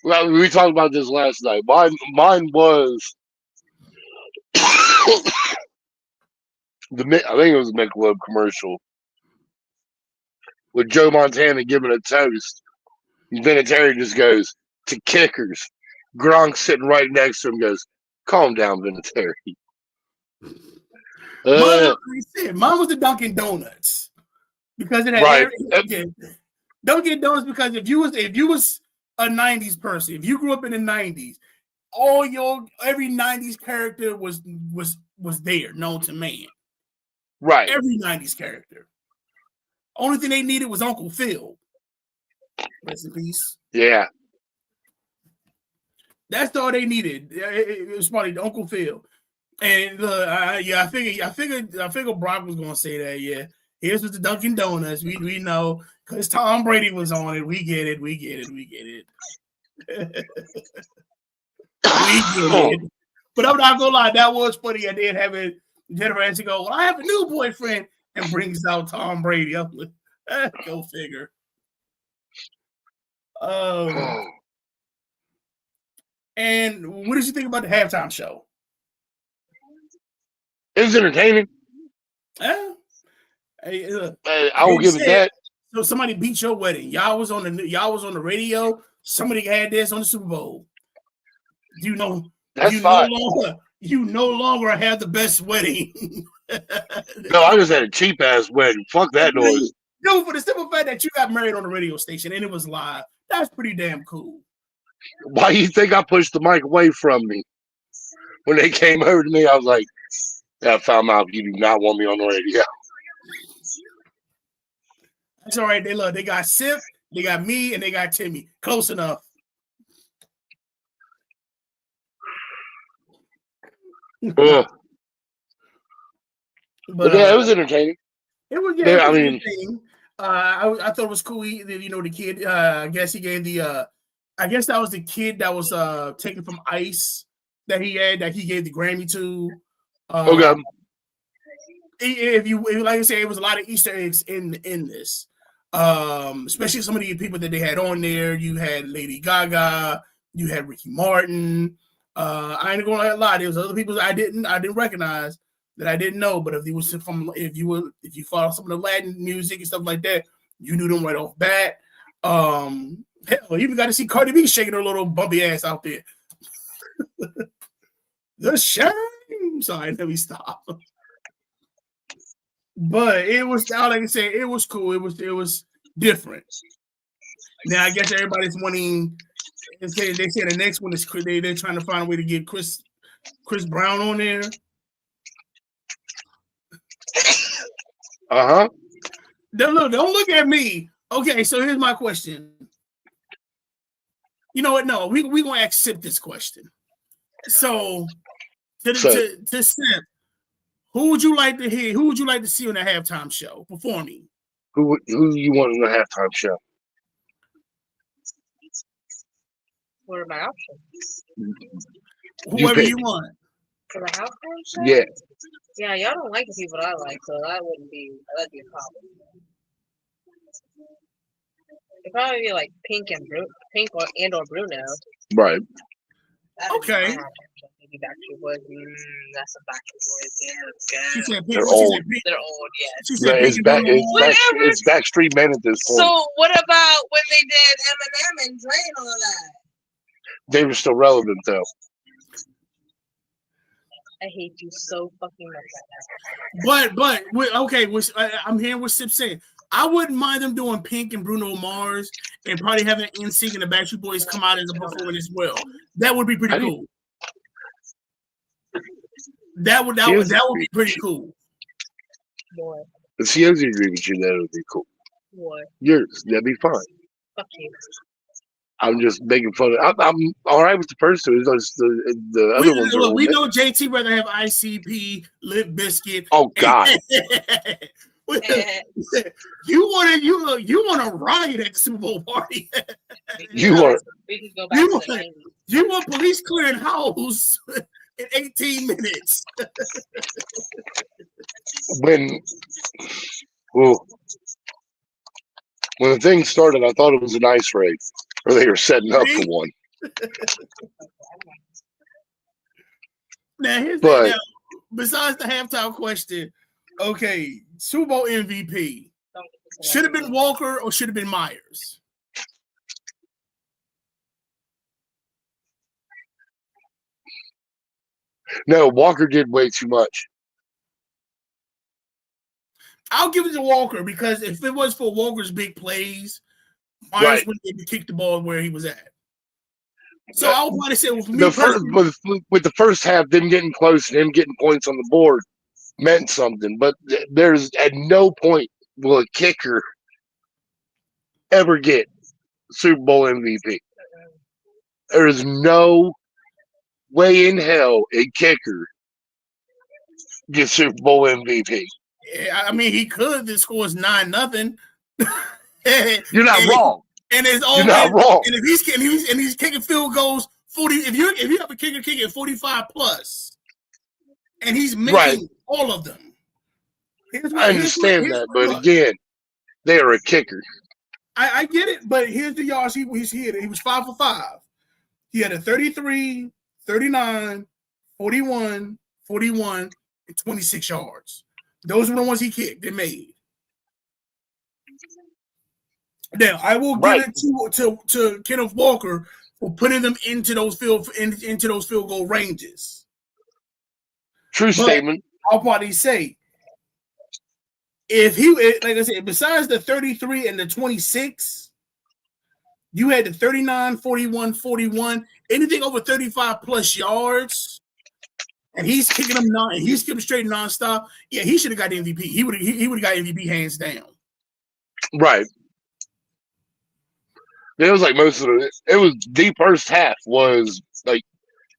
Well, we talked about this last night. Mine was I think it was a Michelob commercial with Joe Montana giving a toast. Vinatieri just goes to kickers. Gronk sitting right next to him goes, "Calm down, Vinatieri." Mine was the Dunkin' Donuts because it had right. Dunkin' Donuts because if you was a '90s person, if you grew up in the '90s, every '90s character was there, known to man. Right. Every '90s character. Only thing they needed was Uncle Phil. Rest in peace. Yeah. That's all they needed. It was probably Uncle Phil. And I figured Brock was gonna say that. Yeah, here's with the Dunkin' Donuts. We know because Tom Brady was on it. We get it. We get it. But I'm not gonna lie, that was funny. I did have it. Jennifer Aniston go, "Well, I have a new boyfriend," and brings out Tom Brady. I'm like, go figure. And what did you think about the halftime show? It was entertaining. I will give it that. So somebody beat your wedding. Y'all was on the radio. Somebody had this on the Super Bowl. You know, that's fine. You no longer have the best wedding. No, I just had a cheap ass wedding. Fuck that noise. No, for the simple fact that you got married on the radio station and it was live. That's pretty damn cool. Why do you think I pushed the mic away from me? When they came over to me, I was like, I found out you do not want me on the radio. That's all right. They got Sip, they got me, and they got Timmy. Close enough. But yeah, it was entertaining. It was entertaining. I thought it was cool. The kid. I guess he gave the. I guess that was the kid that was taken from ICE that he gave the Grammy to. Okay. If like I said, it was a lot of Easter eggs in this. Especially some of the people that they had on there. You had Lady Gaga. You had Ricky Martin. I ain't gonna lie. There was other people I didn't recognize that I didn't know. But if you follow some of the Latin music and stuff like that, you knew them right off bat. Hell, you even got to see Cardi B shaking her little bumpy ass out there. The shame. Sorry, let me stop. But it was, like I said, it was cool. It was different. Now I guess everybody's wanting They say the next one is they're trying to find a way to get Chris Brown on there. Don't look at me. Okay, so here's my question. You know what? No, we gonna accept this question. So to Simp, who would you like to hear? Who would you like to see on the halftime show performing? Who you want on the halftime show? What are my options? Whoever you want. For the halftime show? Yeah. Yeah, y'all don't like the people I like, so that'd be a problem. It'd probably be like Pink or Bruno. Right. Okay. Maybe Backstreet Boys. That's a Backstreet Boys. She said they're old. They're old, yeah. She said it's Backstreet Men at this point. So what about when they did Eminem and Dre and all that? They were still relevant though. I hate you so fucking much. But I'm hearing what Sip saying. I wouldn't mind them doing Pink and Bruno Mars and probably having NSYNC and the Backstreet Boys come out as a performance as well. That would be pretty cool. That would be pretty cool. Boy. But see, I agree with you. That would be cool. What? Yours, that'd be fine. Fuck you. I'm just making fun of. I'm all right with the first two. The other ones are. We know JT rather have ICP, Limp Bizkit. Oh God. You want to riot at the Super Bowl party? We can go back to the 90s. You want police clearing house in 18 minutes? When the thing started, I thought it was an ice raid, or they were setting up for one. Now, besides the halftime question, okay, Super Bowl MVP should have been Walker or should have been Myers? No, Walker did way too much. I'll give it to Walker because if it was for Walker's big plays, Myers wouldn't have kicked the ball where he was at. So I would probably say with the first half, them getting close and him getting points on the board meant something. But there's at no point will a kicker ever get Super Bowl MVP. There is no way in hell a kicker gets Super Bowl MVP. Yeah, I mean, he could. This scores 9-0. You're not wrong. And it's all You're not wrong. And if he's kicking field goals 40, if you have a kicker kicking 45 plus, and he's making all of them. I understand that, but again, they are a kicker. I get it, but here's the yards he hit. He was 5 for 5. He had a 33, 39, 41, 41, and 26 yards. Those were the ones he kicked and made. Now, I will give it to Kenneth Walker for putting them into those field goal ranges. True statement. I'll probably say, if he, like I said, besides the 33 and the 26, you had the 39, 41, 41, anything over 35 plus yards, and he's kicking them he's kicking them straight nonstop. Yeah, he should have got the MVP. He would have got MVP hands down. Right. It was like most of it. It was the first half was like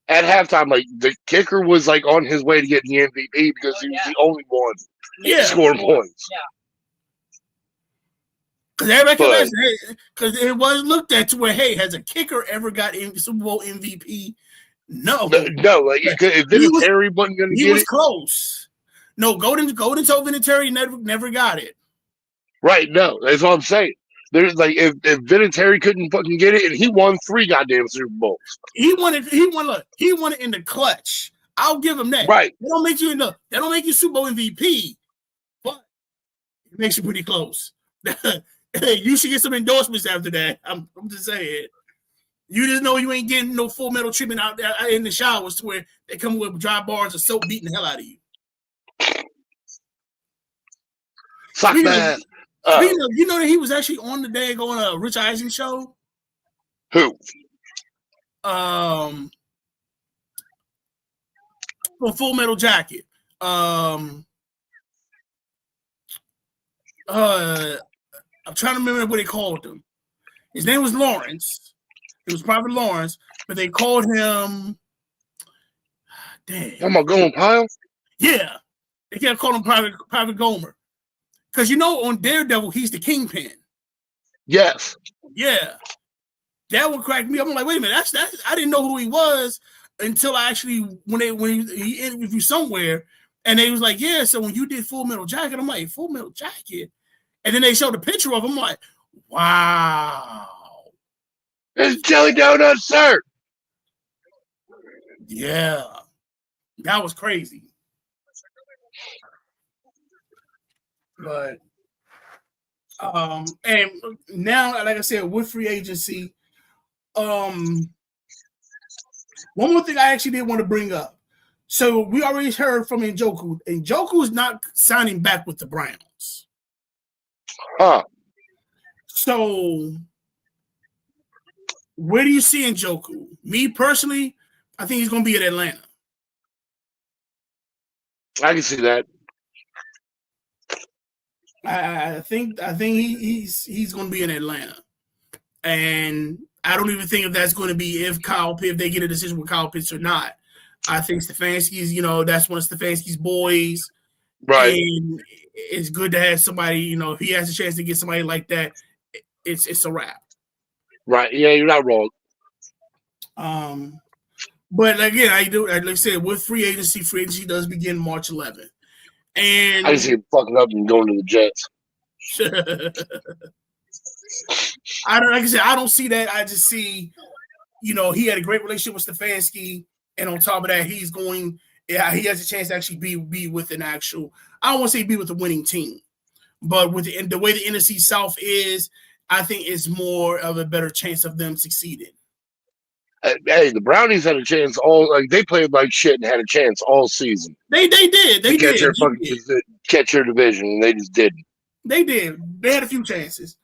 at halftime, like the kicker was like on his way to get the MVP because he was the only one scoring points. Yeah. Because it was looked at to where, hey, has a kicker ever got Super Bowl MVP? No. Like if Vinatieri wasn't going to get it, he was close. No, Golden told Vinatieri never got it. Right? No, that's what I'm saying. There's like if Vinatieri couldn't fucking get it, and he won 3 goddamn Super Bowls. He won it in the clutch. I'll give him that. Right. That don't make you Super Bowl MVP, but it makes you pretty close. You should get some endorsements after that. I'm just saying. You just know you ain't getting no Full Metal treatment out there in the showers to where they come with dry bars of soap beating the hell out of you. Fuck that. You know that he was actually on the day going Rich Eisen show? Who? For Full Metal Jacket. I'm trying to remember what they called him. His name was Lawrence. It was Private Lawrence, but they called him. Damn. I'm gonna go on pile. Yeah, they kept calling him Private Gomer, because on Daredevil he's the Kingpin. Yes. Yeah, that one cracked me up. I'm like, wait a minute, that's I didn't know who he was until I actually when he interviewed somewhere, and they was like, yeah. So when you did Full Metal Jacket, I'm like, Full Metal Jacket, and then they showed a picture of him. I'm like, wow, It's jelly donuts, sir. yeah, that was crazy. But and now, like I said, with free agency, one more thing I actually did want to bring up. So we already heard from Njoku. Njoku is not signing back with the Browns. Huh. So where do you see Njoku? Me personally, I think he's going to be at Atlanta. I can see that. I think he's going to be in Atlanta, and I don't even think if that's going to be if they get a decision with Kyle Pitts or not. I think Stefanski's, that's one of Stefanski's boys, Right. and it's good to have somebody. If he has a chance to get somebody like that, it's a wrap. Right. Yeah, you're not wrong. But again, like I said, with free agency does begin March 11th. And I just see him fucking up and going to the Jets. I don't see that. I just see, he had a great relationship with Stefanski, and on top of that, he has a chance to actually be with an actual. I don't want to say be with a winning team, but with the way the NFC South is, I think it's more of a better chance of them succeeding. Hey, the Brownies had a chance they played like shit and had a chance all season. They did. They did. Catch their division, and they just didn't. They did. They had a few chances.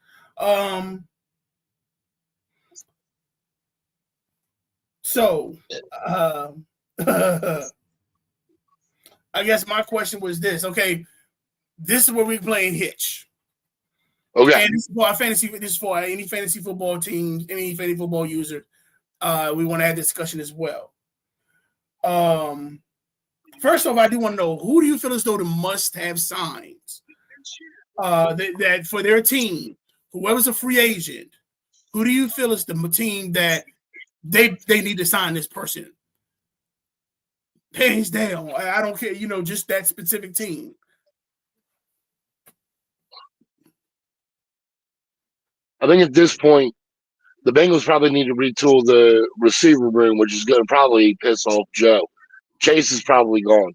So, I guess my question was this. Okay, this is where we're playing Hitch. Okay. And this is for our fantasy. This is for any fantasy football team, any fantasy football user. We want to have discussion as well. First off, I do want to know, who do you feel as though the must-have signs that for their team, whoever's a free agent, who do you feel is the team that they need to sign this person? Hands down. I don't care, just that specific team. I think at this point, the Bengals probably need to retool the receiver room, which is going to probably piss off Joe. Chase is probably gone.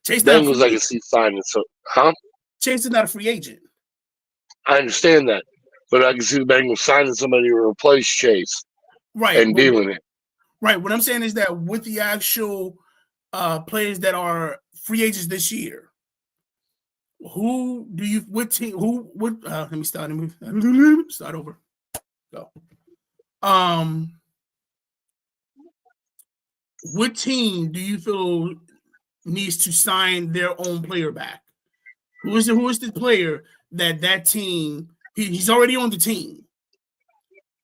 Bengals, I can see signing. Chase is not a free agent. I understand that, but I can see the Bengals signing somebody to replace Chase, right, and dealing it. Right. What I'm saying is that with the actual players that are free agents this year, let me start over. Go. What team do you feel needs to sign their own player back? Who is the player that team? He's already on the team.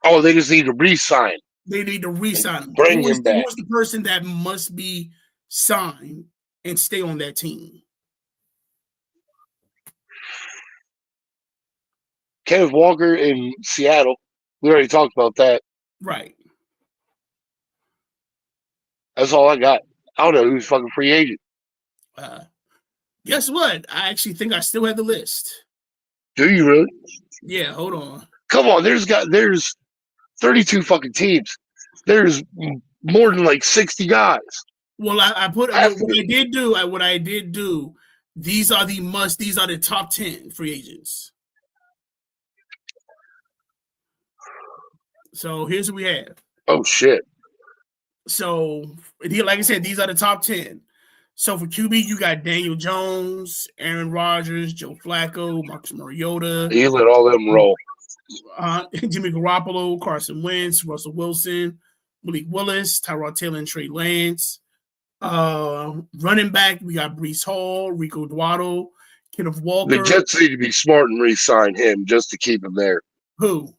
Oh, they just need to re-sign. They need to re-sign him. Bring him back. Who's the person that must be signed and stay on that team? Kenneth Walker in Seattle. We already talked about that. Right. That's all I got. I don't know who's fucking free agent. Guess what? I actually think I still have the list. Do you really? Yeah, hold on. Come on, there's 32 fucking teams. There's more than like 60 guys. Well, what I did do. These are the top 10 free agents. So here's what we have. Oh shit. So like I said, these are the top 10. So for QB, you got Daniel Jones, Aaron Rodgers, Joe Flacco, Marcus Mariota. You let all them roll. Jimmy Garoppolo, Carson Wentz, Russell Wilson, Malik Willis, Tyrod Taylor, and Trey Lance. Running back, we got Breece Hall, Rico Dwaddle, Kenneth Walker. The Jets need to be smart and re-sign him just to keep him there. Who?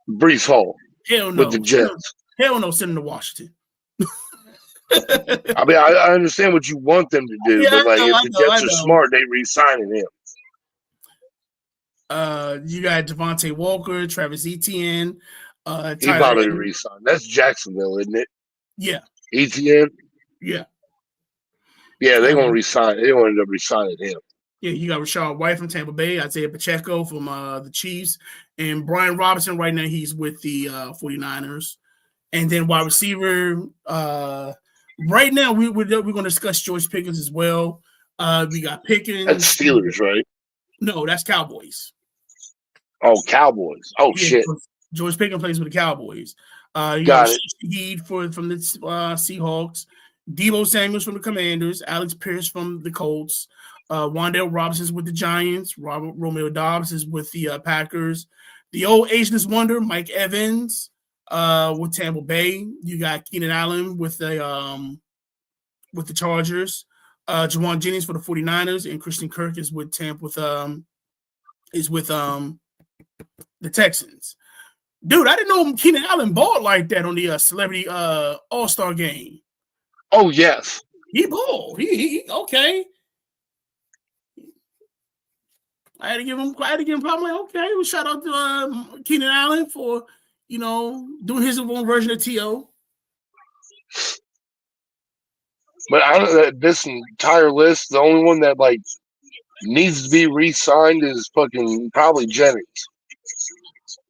Breece Hall. Hell no. With the Jets. Hell no, send him to Washington. I mean, I understand what you want them to do, but like if the Jets are smart, they re-signing him. You got Devontae Walker, Travis Etienne. He probably re-signed. That's Jacksonville, isn't it? Yeah. Etienne? Yeah. Yeah, they're going to re-sign. They're going to end up re-signing him. Yeah, you got Rashad White from Tampa Bay, Isaiah Pacheco from the Chiefs, and Brian Robinson right now, he's with the 49ers. And then wide receiver, right now we're going to discuss George Pickens as well. We got Pickens. That's Steelers, right? No, that's Cowboys. Oh, Cowboys. Oh, yeah, shit. George Pickens plays with the Cowboys. You got it. From the Seahawks. Deebo Samuels from the Commanders. Alex Pierce from the Colts. Wan'Dale Robinson's with the Giants. Romeo Dobbs is with the Packers. The old ageless wonder, Mike Evans, with Tampa Bay. You got Keenan Allen with the Chargers. Jawan Jennings for the 49ers, and Christian Kirk is with the Texans. Dude, I didn't know Keenan Allen balled like that on the Celebrity All-Star game. Oh, yes. He balled. He okay. I had to give him probably okay. Well, shout out to Keenan Allen for, doing his own version of T.O. But this entire list, the only one that needs to be re-signed is fucking probably Jennings.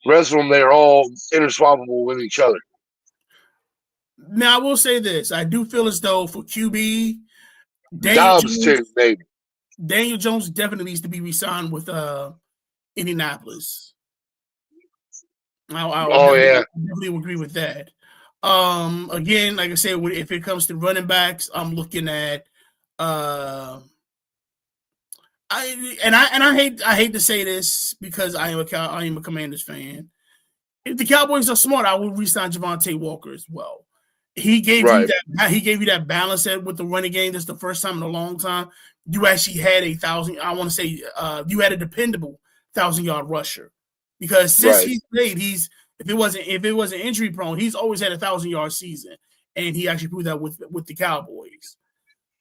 The rest of them, they're all interswappable with each other. Now, I will say this. I do feel as though for QB, Dobbs too, maybe. Daniel Jones definitely needs to be re-signed with Indianapolis. I definitely would agree with that. Again, like I said, if it comes to running backs, I'm looking at I hate to say this because I am a Commanders fan. If the Cowboys are smart, I would re-sign Javonte Walker as well. He gave you that balance with the running game. This is the first time in a long time you actually had you had a dependable 1,000-yard rusher. Because since he's played, if it wasn't injury prone, he's always had a 1,000-yard season, and he actually proved that with the Cowboys.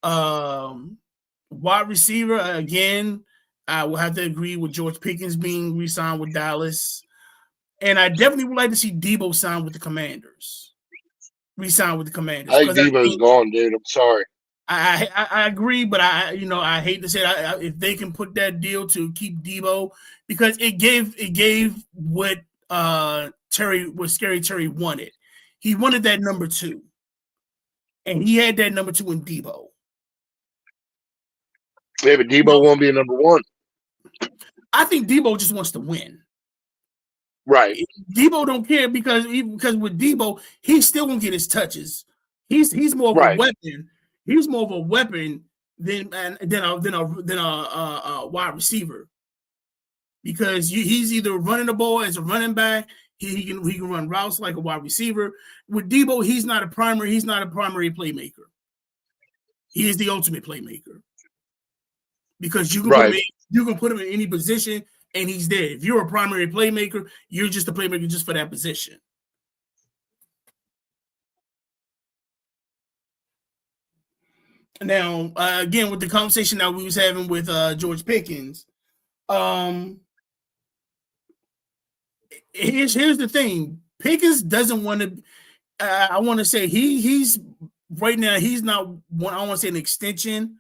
Wide receiver again, I will have to agree with George Pickens being re-signed with Dallas, and I definitely would like to see Deebo sign with the Commanders. Re-sign with the Commanders. I think Debo's gone, dude. I'm sorry. I agree, but I hate to say that if they can put that deal to keep Deebo, because it gave what Scary Terry wanted. He wanted that number 2, and he had that number 2 in Deebo. Yeah, but Deebo won't be a number 1. I think Deebo just wants to win. Right. Deebo don't care because with Deebo, he still won't get his touches. He's more of a weapon. He's more of a weapon than a wide receiver, because he's either running the ball as a running back. He can run routes like a wide receiver. With Deebo, he's not a primary playmaker. He is the ultimate playmaker, because you can put him in any position and he's there. If you're a primary playmaker, you're just a playmaker just for that position. Now, again, with the conversation that we was having with George Pickens, here's the thing. Pickens doesn't want to. I want to say he's right now. He's not. I want to say an extension,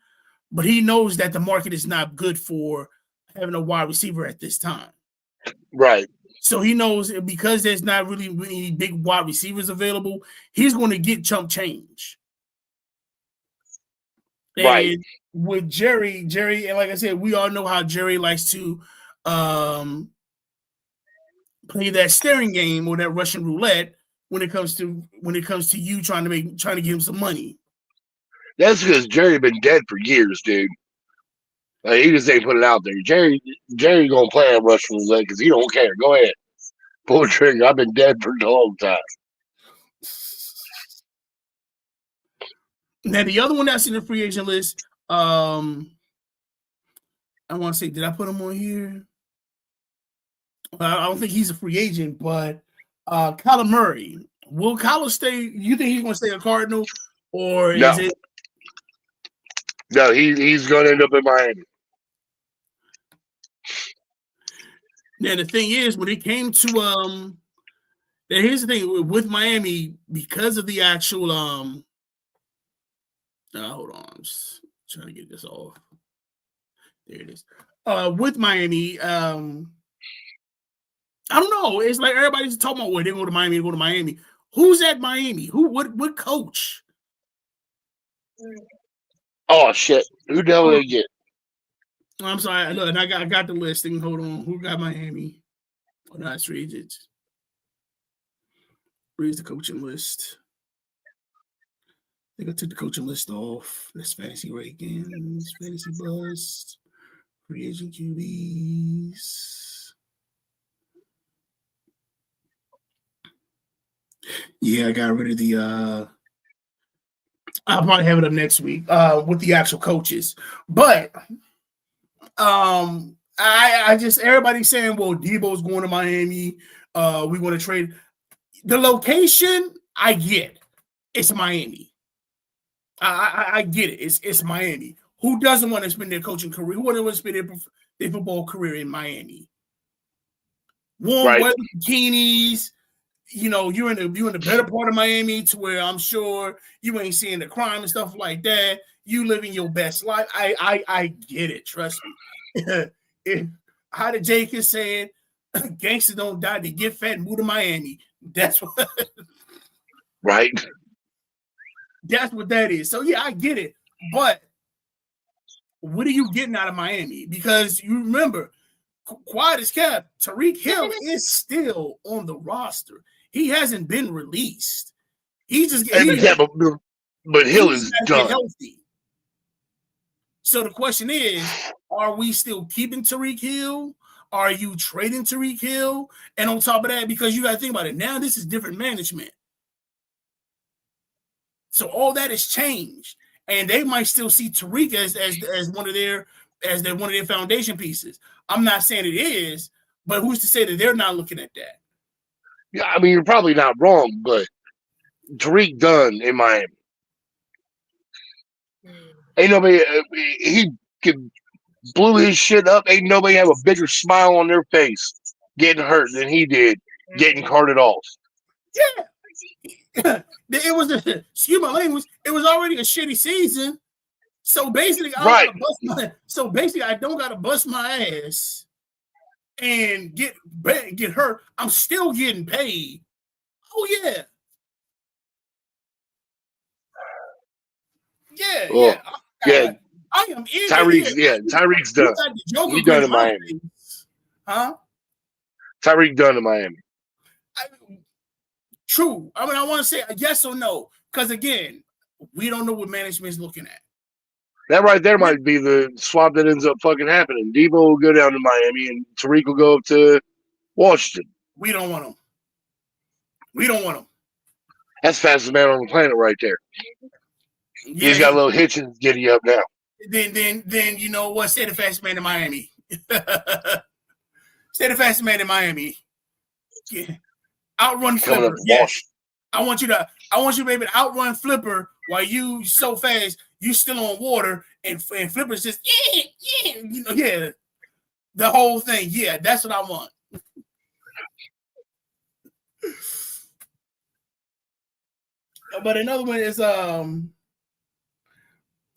but he knows that the market is not good for having a wide receiver at this time. Right. So he knows, because there's not really any big wide receivers available, he's going to get chump change. Right. And with Jerry, and like I said, we all know how Jerry likes to play that staring game or that Russian roulette when it comes to you trying to get him some money. That's because Jerry been dead for years, dude. He just ain't put it out there. Jerry gonna play at Russian roulette because he don't care. Go ahead, pull the trigger. I've been dead for a long time. Now the other one that's in the free agent list, I want to say, did I put him on here? I don't think he's a free agent, but Kyler Murray. Will Kyler stay? You think he's going to stay a Cardinal, or is it? No, he's going to end up in Miami. Now the thing is, when it came to now here's the thing with Miami, because of the actual hold on, I'm just trying to get this off. There it is. With Miami, I don't know. It's like everybody's talking about where they go to Miami. Who's at Miami? What coach? Oh shit! Who the hell did they get? I'm sorry. Look, and I got the listing. Hold on. Who got Miami? Oh, no, it's free agents. Where's the coaching list? I think I took the coaching list off. That's fantasy rankings, fantasy buzz, free agent QBs. Yeah, I got rid of the I'll probably have it up next week with the actual coaches. But I just everybody's saying, well, Debo's going to Miami. We want to trade. The location, I get. It's Miami. I get it. It's Miami. Who doesn't want to spend their coaching career? Who wouldn't want to spend their football career in Miami? Warm weather, bikinis. You know, you're in the better part of Miami, to where I'm sure you ain't seeing the crime and stuff like that. You living your best life. I get it. Trust me. How the Jake is saying, gangsters don't die, they get fat and move to Miami. That's what. Right. That's what that is. So yeah, I get it. But what are you getting out of Miami? Because you remember, quiet as kept, Tyreek Hill is still on the roster. He hasn't been released. He just but Hill is done. Healthy. So the question is, are we still keeping Tyreek Hill? Are you trading Tyreek Hill? And on top of that, because you got to think about it, now this is different management. So all that has changed, and they might still see Tyreek as one of their foundation pieces. I'm not saying it is, but who's to say that they're not looking at that? Yeah, I mean, you're probably not wrong, but Tyreek done in Miami. Ain't nobody. He blew his shit up. Ain't nobody have a bigger smile on their face getting hurt than he did getting carted off. Yeah. It was excuse my language. It was already a shitty season, so basically, I don't gotta bust my ass and get hurt. I'm still getting paid. Oh yeah, yeah. I am in Tyreek's done. He done in Miami. Huh? Tyreek done in Miami. True. I mean, I want to say a yes or no, because again, we don't know what management's looking at. That right there might be the swap that ends up fucking happening. Debo will go down to Miami, and Tyreek will go up to Washington. We don't want him. We don't want him. That's the fastest man on the planet right there. Yeah, he's got a little hitch and giddy up now. Then you know what? Stay the fastest man in Miami. Stay the fastest man in Miami. Yeah. Outrun Flipper. Yes. I want you to be able to outrun Flipper while you so fast, you still on water, and Flipper's just the whole thing. Yeah, that's what I want. But another one is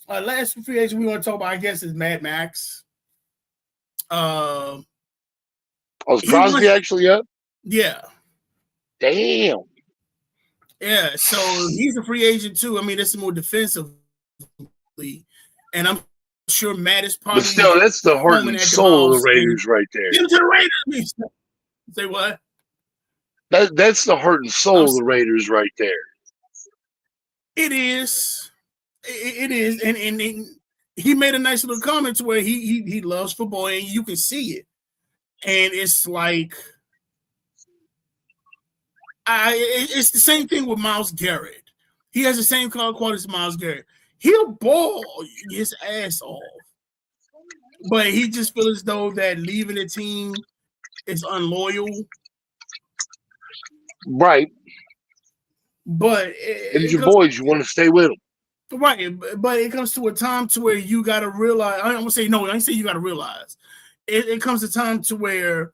last free agent we want to talk about, I guess, is Mad Max. Was Crosby actually up? Yeah. Damn. Yeah, so he's a free agent too. I mean, that's more defensively, and I'm sure Matt is probably. But still, that's the heart and soul of the Raiders right there. Get him to the Raiders. Say what? That's the heart and soul of the Raiders right there. It is. It is, and he made a nice little comment to where he loves football and you can see it. And it's like it's the same thing with Myles Garrett. He has the same quality as Myles Garrett. He'll ball his ass off. But he just feels as though that leaving the team is unloyal. Right. But it's your boys. You want to stay with them. Right. But it comes to a time to where you got to realize. I don't want to say no. I ain't say you got to realize. It comes to time to where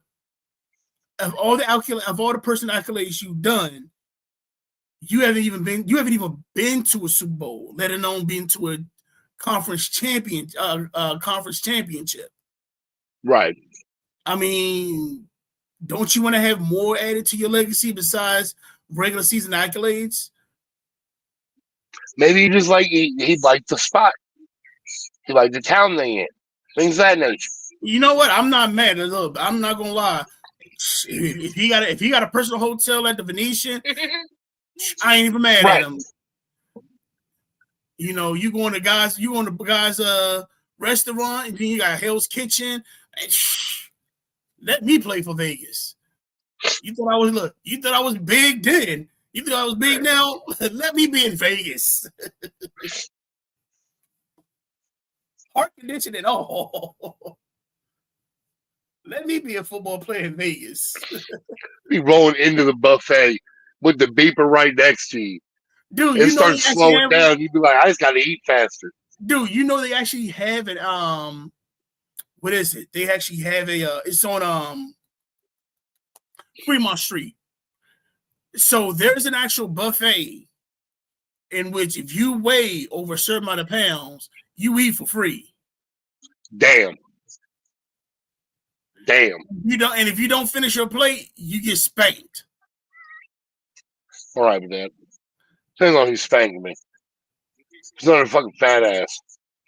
of all the personal accolades you've done, you haven't even been to a Super Bowl, let alone been to a conference championship. Right. I mean, don't you want to have more added to your legacy besides regular season accolades? Maybe he just he liked the spot. He liked the town they in. Things of that nature. You know what? I'm not mad. Look, I'm not gonna lie. If he got a personal hotel at the Venetian, I ain't even mad at him. You know, you go on the guys' restaurant, and then you got Hell's Kitchen. And let me play for Vegas. You thought I was big then. You thought I was big now? Let me be in Vegas. Heart condition and all. Let me be a football player in Vegas. Be rolling into the buffet with the beeper right next to you. Dude, it starts slowing down. You'd be like, I just got to eat faster. Dude, you know they actually have it. What is it? They actually have it's on Fremont Street. So there's an actual buffet in which if you weigh over a certain amount of pounds, you eat for free. Damn. If you don't finish your plate, you get spanked. All right with that. Depends on who's spanking me. It's not a fucking fat ass.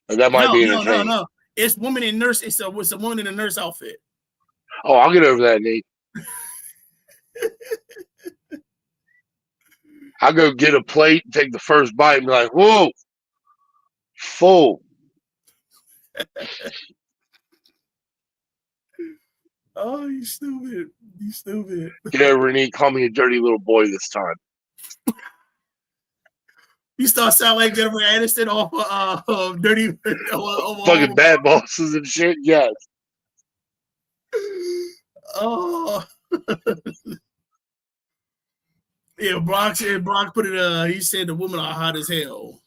That might be entertaining. No. It's woman in nurse. It's a woman in a nurse outfit. Oh, I'll get over that, Nate. I'll go get a plate, take the first bite, and be like, whoa, full. Oh, you stupid. You stupid. Get over and eat. Call me a dirty little boy this time. You start sound like Jennifer Aniston off Dirty. Fucking Bad Bosses and shit. Yes. Oh. Yeah, Brock put it. He said the women are hot as hell.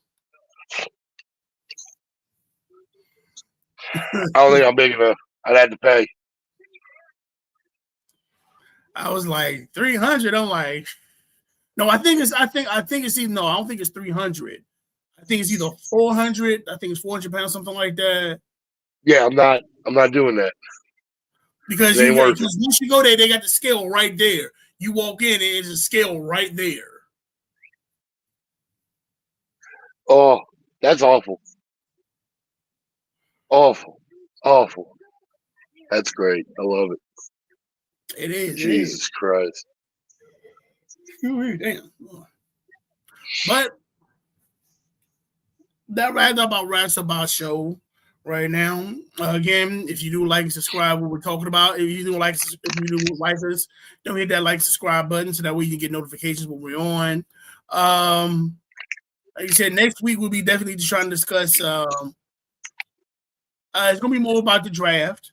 I don't think I'm big enough. I'd have to pay. I was like 300. I'm like, no, I think it's either no. I don't think it's 300. I think it's either 400. I think it's 400 pounds, something like that. Yeah, I'm not doing that. Because once you go there, they got the scale right there. You walk in, and it's a scale right there. Oh, that's awful. Awful. That's great. I love it. It is. Jesus Christ. Damn. But that wraps up our show right now. Again, if you do like and subscribe, what we're talking about. If you do like us, don't hit that like subscribe button so that way you can get notifications when we're on. Like I said, next week we'll be definitely just trying to discuss. It's gonna be more about the draft.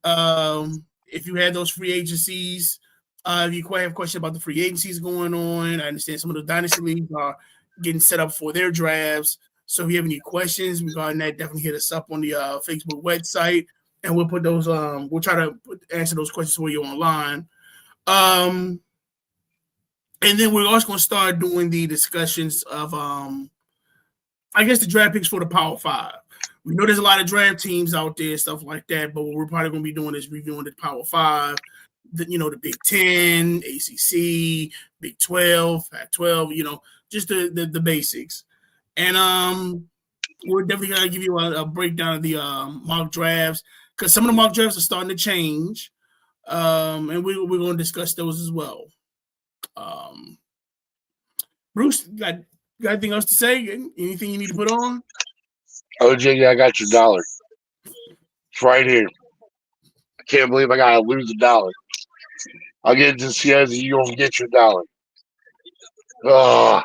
If you had those free agencies, if you have questions about the free agencies going on, I understand some of the dynasty leagues are getting set up for their drafts. So if you have any questions regarding that, definitely hit us up on the Facebook website, and we'll put those. We'll try to answer those questions for you online. And then we're also going to start doing the discussions of, I guess, the draft picks for the Power Five. We know there's a lot of draft teams out there, stuff like that, but what we're probably going to be doing is reviewing the Power Five, the Big 10, ACC, Big 12, Pac-12, just the basics. And we're definitely going to give you a breakdown of the mock drafts, because some of the mock drafts are starting to change, and we're going to discuss those as well. Bruce, got anything else to say? Anything you need to put on? Oh, Jiggy, I got your dollar. It's right here. I can't believe I gotta lose $1. I'll get it to Ciezza. You gonna get your dollar. Oh,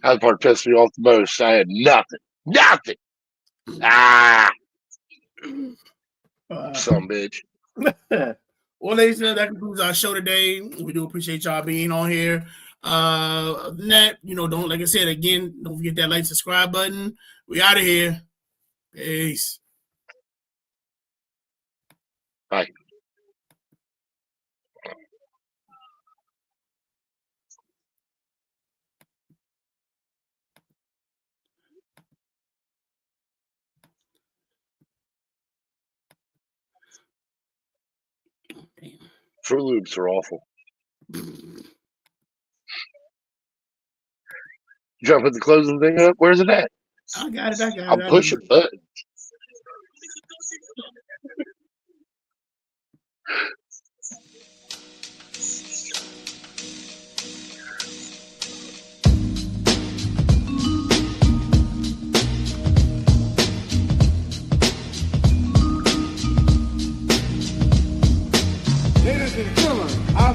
that part pissed me off the most. I had nothing. Nothing. Ah, some bitch. Well, ladies and gentlemen, that concludes our show today. We do appreciate y'all being on here. Other than that, don't, like I said again, don't forget that like, subscribe button. We out of here. Peace. Bye. Fruit Loops are awful. You trying to put the closing thing up? Where's it at? I got it. I'll push a button. Ladies and gentlemen, our